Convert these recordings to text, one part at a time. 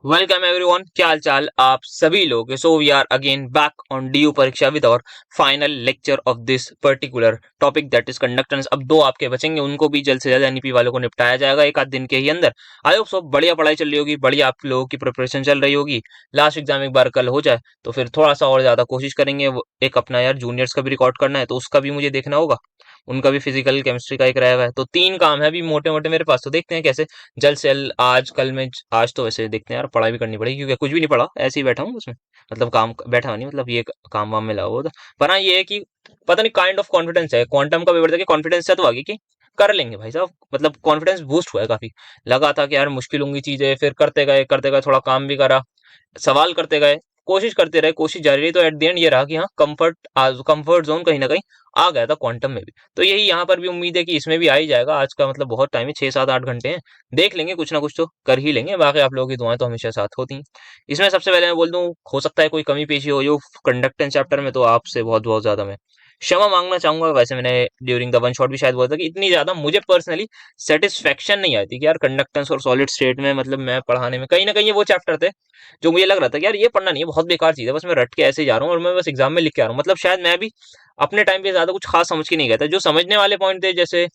Welcome everyone, क्या हाल चाल आप सभी लोग। So we are again back on DU Pariksha with our final lecture of this particular topic that is conductance. अब दो आपके बचेंगे, उनको भी जल्द से जल्द एनईपी वालों को निपटाया जाएगा एक आध दिन के ही अंदर। आई होप सब बढ़िया पढ़ाई चल रही होगी, बढ़िया आप लोगों की प्रिपरेशन चल रही होगी। लास्ट एग्जाम एक बार कल हो जाए तो फिर थोड़ा सा और ज्यादा कोशिश करेंगे। एक अपना यार जूनियर्स का भी रिकॉर्ड करना है तो उसका भी मुझे देखना होगा, उनका भी फिजिकल केमिस्ट्री का एक रहा हुआ है। तो तीन काम है अभी मोटे मोटे मेरे पास, तो देखते हैं कैसे जल्द से जल्द आज कल में। आज तो वैसे देखते हैं यार, पढ़ाई भी करनी पड़ेगी क्योंकि कुछ भी नहीं पढ़ा, ऐसे ही बैठा हूँ उसमें। मतलब काम बैठा हुआ नहीं, मतलब ये काम वाम में लगा हुआ था। पर हाँ ये है कि पता नहीं काइंड ऑफ कॉन्फिडेंस है, क्वांटम का पेपर देके कॉन्फिडेंस है तो आगे की कर लेंगे भाई साहब। मतलब कॉन्फिडेंस बूस्ट हुआ है काफी। लगा था कि यार मुश्किल होंगी चीजें, फिर करते गए थोड़ा काम भी करा, सवाल करते गए, कोशिश करते रहे, कोशिश जारी रही, तो एट द एंड ये रहा कि हाँ कंफर्ट जोन कहीं ना कहीं आ गया था क्वांटम में भी। तो यही यहाँ पर भी उम्मीद है कि इसमें भी आ ही जाएगा। आज का मतलब बहुत टाइम है, 6 7 8 घंटे हैं, देख लेंगे कुछ ना कुछ तो कर ही लेंगे। बाकी आप लोगों की दुआएं तो हमेशा साथ होती हैं। इसमें सबसे पहले मैं बोल दूं, हो सकता है कोई कमी पेशी हो जो कंडक्टेंस चैप्टर में, तो आपसे बहुत बहुत ज्यादा मैं क्षमा मांगना चाहूंगा। वैसे मैंने ड्यूरिंग द वन शॉट भी शायद बोला था कि इतनी ज्यादा मुझे पर्सनली सेटिस्फेक्शन नहीं आती कि यार कंडक्टेंस और सॉलिड स्टेट में, मतलब मैं पढ़ाने में कहीं ना कहीं ये वो चैप्टर थे जो मुझे लग रहा था कि यार ये पढ़ना नहीं है, बहुत बेकार चीज है, बस मैं रट के ऐसे ही जा रहा हूँ और मैं बस एग्जाम में लिख के आ रहा हूँ। मतलब शायद मैं भी अपने टाइम पे ज्यादा कुछ खास समझ के नहीं गया था। जो समझने वाले पॉइंट थे जैसे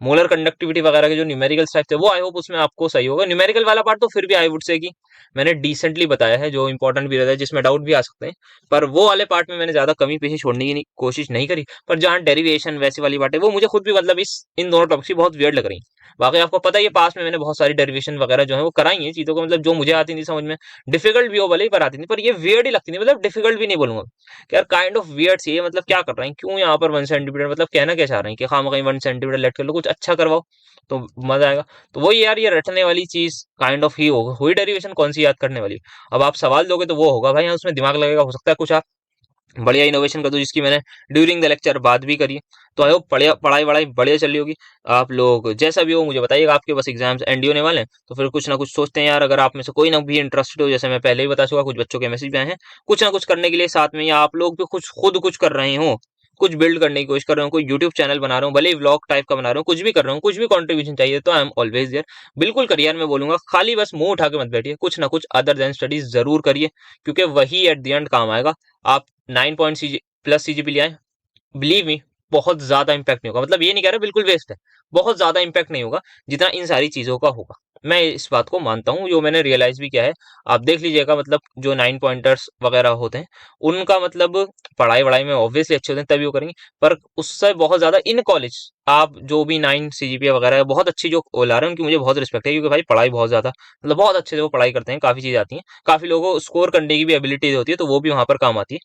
मोलर कंडक्टिविटी वगैरह के जो न्यूमेरिकल टाइप थे, वो आई होप उसमें आपको सही होगा। न्यूमेरिकल वाला पार्ट तो फिर भी आई वुड से कि मैंने डिसेंटली बताया है, जो इंपॉर्टेंट भी रहता है जिसमें डाउट भी आ सकते हैं। पर वो वाले पार्ट में मैंने ज्यादा कमी पेशी छोड़ने की कोशिश नहीं करी। पर जहाँ डेरिवेशन वैसी वाली बात है, वो मुझे खुद भी मतलब इस इन दोनों टॉपिक्स की बहुत वियर्ड लग रही। बाकी आपको पता ही है, पास में मैंने बहुत सारी डेरिवेशन वगैरह जो है वो कराई है चीजों को, मतलब जो मुझे आती नहीं समझ में, डिफिकल्ट भी हो भले ही पर आती नहीं, पर ये वियर्ड ही लगती नहीं। मतलब डिफिकल्ट भी नहीं बोलूंगा कि यार काइंड ऑफ वियर्ड सी है। मतलब क्या कर रहे हैं, क्यों यहाँ पर 1 सेंटीमीटर, मतलब कहना क्या चाह रहे हैं कि खाम कहीं 1 सेंटीमीटर लेट कर लो, कुछ अच्छा करवाओ तो मजा आएगा। तो वही यार, ये रटने वाली चीज काइंड ऑफ ही होगा। हुई डेरिवेशन कौन सी याद करने वाली। अब आप सवाल दोगे तो वो होगा भाई, हाँ उसमें दिमाग लगेगा, हो सकता है कुछ आप बढ़िया इनोवेशन कर दो, जिसकी मैंने ड्यूरिंग द लेक्चर बात भी करी है। तो आई होप पढ़ाई वढ़ाई बढ़िया चल रही होगी। आप लोग जैसा भी हो मुझे बताइएगा। आपके बस एग्जाम्स एंड ही होने वाले हैं तो फिर कुछ ना कुछ सोचते हैं यार। अगर आप में से कोई ना भी इंटरेस्टेड हो, जैसे मैं पहले ही बता चुका, कुछ बच्चों के मैसेज भी आए हैं कुछ ना कुछ करने के लिए साथ में, या आप लोग भी कुछ खुद कुछ कर रहे हो, कुछ बिल्ड करने की कोशिश कर रहे हो, कोई यूट्यूब चैनल बना रहे हो, भले ही व्लॉग टाइप का बना रहे हो, कुछ भी कर रहे हो, कुछ भी कंट्रीब्यूशन चाहिए तो आई एम ऑलवेज देयर। बिल्कुल करिए यार, मैं बोलूंगा खाली बस मुंह उठा के मत बैठिए, कुछ ना कुछ अदर देन स्टडीज जरूर करिए, क्योंकि वही एट द एंड काम आएगा। आप 9 प्लस सीजीपी ले आए, बिलीव मी बहुत ज्यादा इंपैक्ट नहीं होगा। मतलब ये नहीं कह रहा बिल्कुल वेस्ट है, बहुत ज्यादा इंपैक्ट नहीं होगा जितना इन सारी चीजों का होगा। मैं इस बात को मानता हूँ, जो मैंने रियलाइज भी किया है। आप देख लीजिएगा, मतलब जो 9 पॉइंटर्स वगैरह होते हैं उनका मतलब पढ़ाई वढ़ाई में ऑब्वियसली अच्छे होते हैं तभी वो करेंगे। पर उससे बहुत ज्यादा इन कॉलेज आप जो भी 9 सीजीपीए वगैरह है बहुत अच्छी जो ला रहे हैं, उनकी मुझे बहुत रिस्पेक्ट है, क्योंकि भाई पढ़ाई बहुत ज्यादा, मतलब बहुत अच्छे से वो पढ़ाई करते हैं, काफी चीजें आती हैं, काफी लोगों को स्कोर करने की भी एबिलिटी होती है, तो वो भी वहां पर काम आती है।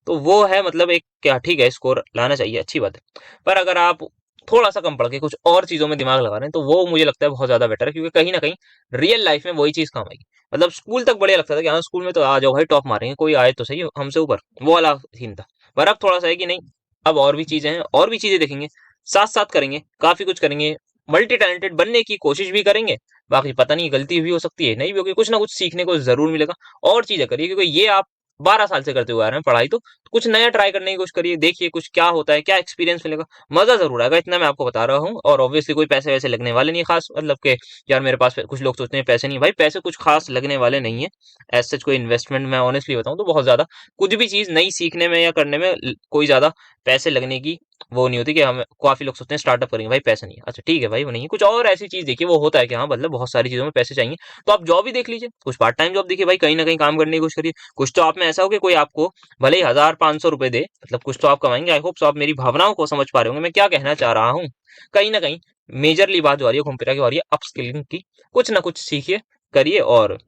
तो वो है मतलब एक क्या, ठीक है स्कोर लाना चाहिए, अच्छी बात है। पर अगर आप थोड़ा सा कम पढ़ के कुछ और चीजों में दिमाग लगा रहे हैं तो वो मुझे लगता है बहुत ज्यादा बेटर है, क्योंकि कहीं ना कहीं रियल लाइफ में वही चीज काम आएगी। मतलब स्कूल तक बढ़िया लगता था कि हाँ स्कूल में तो आ जाओ भाई, टॉप मारेंगे, कोई आए तो सही हमसे ऊपर, वो वाला सीन था। पर अब थोड़ा सा है कि नहीं, अब और भी चीजें हैं, और भी चीजें देखेंगे, साथ साथ करेंगे, काफी कुछ करेंगे, मल्टी टैलेंटेड बनने की कोशिश भी करेंगे। बाकी पता नहीं गलती भी हो सकती है, नहीं भी होगी, कुछ ना कुछ सीखने को जरूर मिलेगा। और चीजें करिए, क्योंकि ये आप 12 साल से करते हुए आ रहे हैं पढ़ाई, तो कुछ नया ट्राई करने की कोशिश करिए, देखिए कुछ क्या होता है, क्या एक्सपीरियंस मिलेगा, मजा जरूर आएगा, इतना मैं आपको बता रहा हूँ। और ऑब्वियसली कोई पैसे वैसे लगने वाले नहीं खास, मतलब के यार मेरे पास कुछ लोग सोचते हैं पैसे नहीं, भाई पैसे कुछ खास लगने वाले नहीं है। एज सच कोई इन्वेस्टमेंट मैं ऑनेस्टली बताऊं तो बहुत ज्यादा कुछ भी चीज नई सीखने में या करने में कोई ज्यादा पैसे लगने की वो नहीं होती। कि हम काफी लोग सोचते हैं स्टार्टअप करेंगे भाई पैसे नहीं है, अच्छा ठीक है भाई वो नहीं है, कुछ और ऐसी चीज देखिए वो होता है कि हाँ मतलब बहुत सारी चीजों में पैसे चाहिए। तो आप जॉब ही देख लीजिए, कुछ पार्ट टाइम जॉब देखिए भाई, कहीं ना कहीं काम करने की कोशिश करिए। कुछ तो आप में ऐसा हो कि कोई आपको भले ही 1000 500 रुपए दे, मतलब कुछ तो आप कमाएंगे। आई होप सो आप मेरी भावनाओं को समझ पा रहे होंगे मैं क्या कहना चाह रहा हूँ। कहीं ना कहीं मेजरली बात जो आ रही है घूम फिरा की आ रही है अपस्किलिंग की। कुछ ना कुछ सीखिए, करिए, और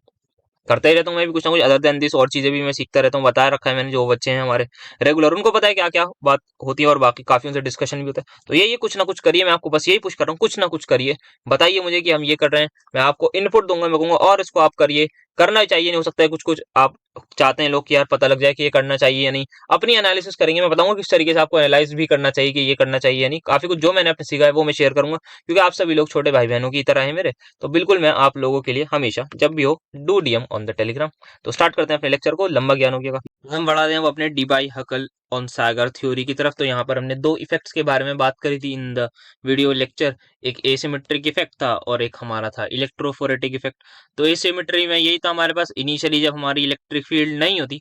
करता ही रहता हूँ मैं भी कुछ ना कुछ अदर देन दिस, और चीजें भी मैं सीखता रहता हूँ। बताया रखा है मैंने, जो बच्चे हैं हमारे रेगुलर उनको पता है क्या क्या बात होती है, और बाकी काफी उनसे डिस्कशन भी होता है। तो यही कुछ ना कुछ करिए, मैं आपको बस यही पुश कर रहा हूँ, कुछ ना कुछ करिए, बताइए मुझे कि हम ये कर रहे हैं, मैं आपको इनपुट दूंगा, मैं कहूंगा और इसको आप करिए, करना चाहिए नहीं, हो सकता है कुछ कुछ आप चाहते हैं लोग कि यार पता लग जाए कि ये करना चाहिए या नहीं। अपनी एनालिसिस करेंगे, मैं बताऊंगा किस तरीके से आपको एनालाइज भी करना चाहिए कि ये करना चाहिए या नहीं। काफी कुछ जो मैंने अपने सीखा है वो मैं शेयर करूंगा, क्योंकि आप सभी लोग छोटे भाई बहनों की तरह है मेरे। तो बिल्कुल मैं आप लोगों के लिए हमेशा जब भी हो do DM on the Telegram. तो स्टार्ट करते हैं अपने लेक्चर को, लंबा ज्ञान हो गया काफी। हम बढ़ा दें वो अपने डीबाई हकल ऑन सागर थ्योरी की तरफ। तो यहाँ पर हमने दो इफेक्ट्स के बारे में बात करी थी इन द वीडियो लेक्चर। एक एसिमेट्रिक इफेक्ट था और एक हमारा था इलेक्ट्रोफोरेटिक इफेक्ट। तो एसिमेट्री में यही था हमारे पास, इनिशियली जब हमारी इलेक्ट्रिक फील्ड नहीं होती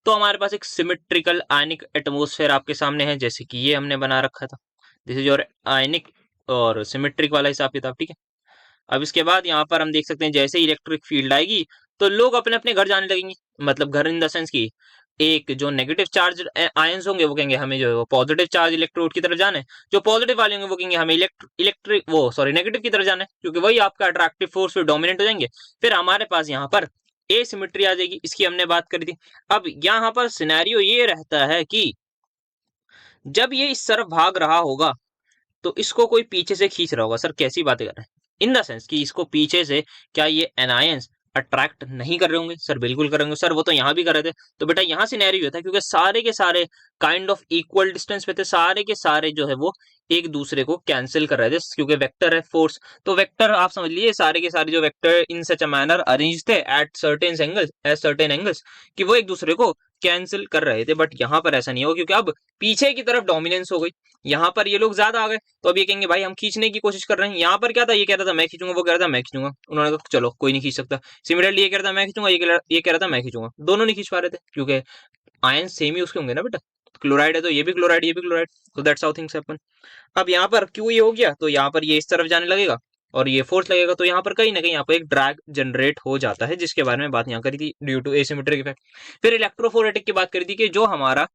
तो हमारे पास एक सिमेट्रिकल आयनिक एटमोस्फेयर आपके सामने है, जैसे कि ये हमने बना रखा था। दिस इज योर आयनिक और सिमेट्रिक वाला हिसाब किताब, ठीक है। अब इसके बाद यहाँ पर हम देख सकते हैं जैसे इलेक्ट्रिक फील्ड आएगी तो लोग अपने अपने घर जाने लगेंगे। मतलब घर इन द सेंस की एक जो नेगेटिव चार्ज आयंस होंगे वो कहेंगे हमें जो है वो पॉजिटिव चार्ज इलेक्ट्रोड की तरफ जाना है, जो पॉजिटिव वाले होंगे वो कहेंगे हमें इलेक्ट्रिक वो सॉरी नेगेटिव की तरफ जाना है, क्योंकि वही आपका अट्रैक्टिव फोर्स पे डोमिनेंट हो जाएंगे। फिर हमारे पास यहाँ पर एसिमेट्री आ जाएगी, इसकी हमने बात करी थी। अब यहाँ पर सिनेरियो ये रहता है कि जब ये इस तरफ भाग रहा होगा तो इसको कोई पीछे से खींच रहा होगा। सर कैसी बातें कर रहे हैं? इन द सेंस कि इसको पीछे से क्या ये एनायंस अट्रैक्ट नहीं कर रहे होंगे? सर बिल्कुल कर रहे होंगे। सर वो तो यहाँ भी कर रहे थे। तो बेटा यहाँ सिनेरियो था क्योंकि सारे के सारे काइंड ऑफ इक्वल डिस्टेंस पे थे, सारे के सारे जो है वो एक दूसरे को कैंसिल कर रहे थे, क्योंकि वेक्टर है फोर्स। तो वेक्टर आप समझ लीजिए सारे के सारे जो vector in such a manner arrange थे एट सर्टेन एंगल्स कि वो एक दूसरे को कैंसिल कर रहे थे। बट यहाँ पर ऐसा नहीं होगा क्योंकि अब पीछे की तरफ डोमिनेंस हो गई, यहाँ पर ये लोग ज्यादा आ गए। तो अब ये कहेंगे भाई हम खींचने की कोशिश कर रहे हैं। यहाँ पर क्या था, ये कह रहा था मैं खींचूंगा, वो कह रहा था मैं खींचूंगा। उन्होंने कहा चलो कोई नहीं खींच सकता। सिमिलरली ये कह रहा था मैं खींचूंगा, ये कह रहा था मैं खींचूंगा। दोनों नहीं खींच पा रहे थे क्योंकि आयन सेम ही उसके होंगे ना बेटा। क्लोराइड है तो ये भी क्लोराइड, ये भी क्लोराइड। तो दैट्स हाउ थिंग्स हैपन। अब यहाँ पर क्यों ये हो गया, तो यहाँ पर ये इस तरफ जाने लगेगा और ये फोर्स लगेगा, तो यहाँ पर कहीं ना कहीं यहाँ पर एक ड्रैग जनरेट हो जाता है, जिसके बारे में बात यहाँ करी थी ड्यू टू एसिमेट्रिक इफेक्ट। फिर इलेक्ट्रोफोरेटिक की बात करी थी कि जो हमारा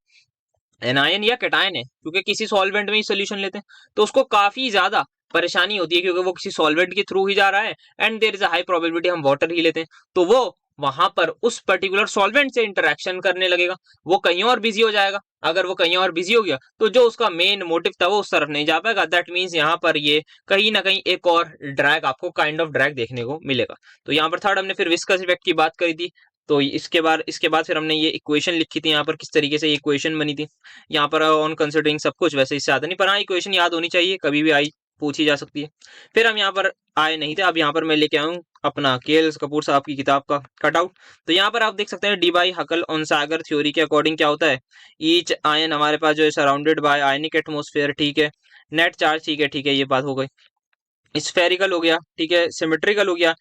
एनायन या कैटायन है, क्योंकि किसी सॉल्वेंट में ही सोल्यूशन लेते हैं तो उसको काफी ज्यादा परेशानी होती है, क्योंकि वो किसी सॉल्वेंट के थ्रू ही जा रहा है and there is a high probability हम वाटर ही लेते हैं, तो वो वहां पर उस पर्टिकुलर सॉल्वेंट से इंटरेक्शन करने लगेगा, वो कहीं और बिजी हो जाएगा। अगर वो कहीं और बिजी हो गया तो जो उसका मेन मोटिव था वो उस तरफ नहीं जा पाएगा। दैट मीन्स यहाँ पर ये कहीं ना कहीं एक और ड्रैग, आपको काइंड ऑफ ड्रैग देखने को मिलेगा। तो यहाँ पर थर्ड हमने फिर विस्कस इफेक्ट की बात करी थी। तो इसके बाद फिर हमने ये इक्वेशन लिखी थी, यहाँ पर किस तरीके से इक्वेशन बनी थी। यहाँ पर ऑन कंसिडरिंग सब कुछ वैसे इससे आता नहीं, पर हाँ इक्वेशन याद होनी चाहिए, कभी भी आई पूछी जा सकती है। फिर हम यहाँ पर आए नहीं थे, अब यहाँ पर मैं लेके आऊँ अपना के कपूर साहब की किताब का कटआउट। तो यहाँ पर आप देख सकते हैं Debye Huckel Onsager theory के अकॉर्डिंग क्या होता है। ईच आयन हमारे पास जो है सराउंडेड बाय आयनिक एटमोस्फेयर, ठीक है। नेट चार्ज, ठीक है ये बात हो गई। स्फेरिकल हो गया, ठीक है। सिमेट्रिकल हो गया।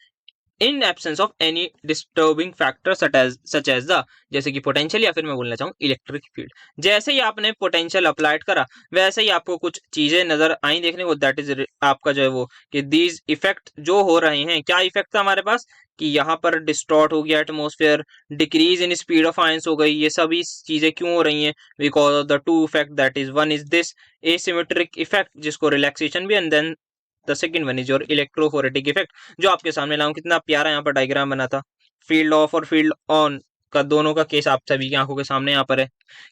In absence of any disturbing factor such as the, जैसे कि पोटेंशियल या फिर मैं बोलना चाहूँ इलेक्ट्रिक फील्ड। जैसे ही आपने पोटेंशियल अप्लाइड करा वैसे ही आपको कुछ चीजें नजर आई देखने को, दैट इज आपका जो है वो कि दीज इफेक्ट जो हो रहे हैं, क्या इफेक्ट था हमारे पास कि यहाँ पर डिस्टॉर्ट हो गया atmosphere, decrease in speed of ions हो गई। ये सभी चीजें क्यों हो रही हैं? Because of the two effect, that is one is this asymmetric effect जिसको रिलैक्सेशन भी, and then the second one is your electrophoretic effect, जो आपके सामने लाऊं। कितना प्यारा यहाँ पर डायग्राम बना था, फील्ड ऑफ और फील्ड ऑन का दोनों का केस आप सभी की आंखों के सामने यहाँ पर है।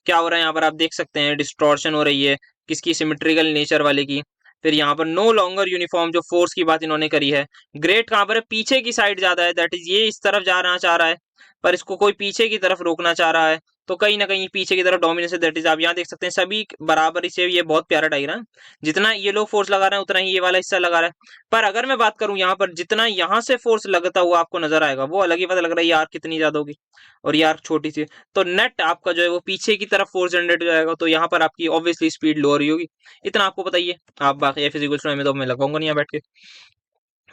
क्या हो रहा है यहाँ पर आप देख सकते हैं, डिस्टॉर्शन हो रही है किसकी, सिमेट्रिकल नेचर वाले की। फिर यहाँ पर नो लॉन्गर यूनिफॉर्म, जो फोर्स की बात इन्होंने करी है। ग्रेट कहाँ पर है, पीछे की साइड ज्यादा है, दैट इज ये इस तरफ जाना चाह रहा है पर इसको कोई पीछे की तरफ रोकना चाह रहा है, तो कहीं ना कहीं पीछे की तरफ डोमिनेंस है। दैट इज आप यहाँ देख सकते हैं सभी बराबर से, ये बहुत प्यारा डायग्राम। जितना ये लोग फोर्स लगा रहे हैं उतना ही ये वाला हिस्सा लगा रहा है। पर अगर मैं बात करूं यहाँ पर जितना यहाँ से फोर्स लगता हुआ आपको नजर आएगा वो अलग ही पता लग रहा है यार कितनी ज्यादा होगी, और यार छोटी सी। तो नेट आपका जो है वो पीछे की तरफ फोर्स जनरेट हो जाएगा, तो यहाँ पर आपकी ऑब्वियसली स्पीड लोअर ही होगी। इतना आपको पता ही है। आप बाकी फिजिकल में तो मैं लगाऊंगा नहीं यहाँ बैठ के।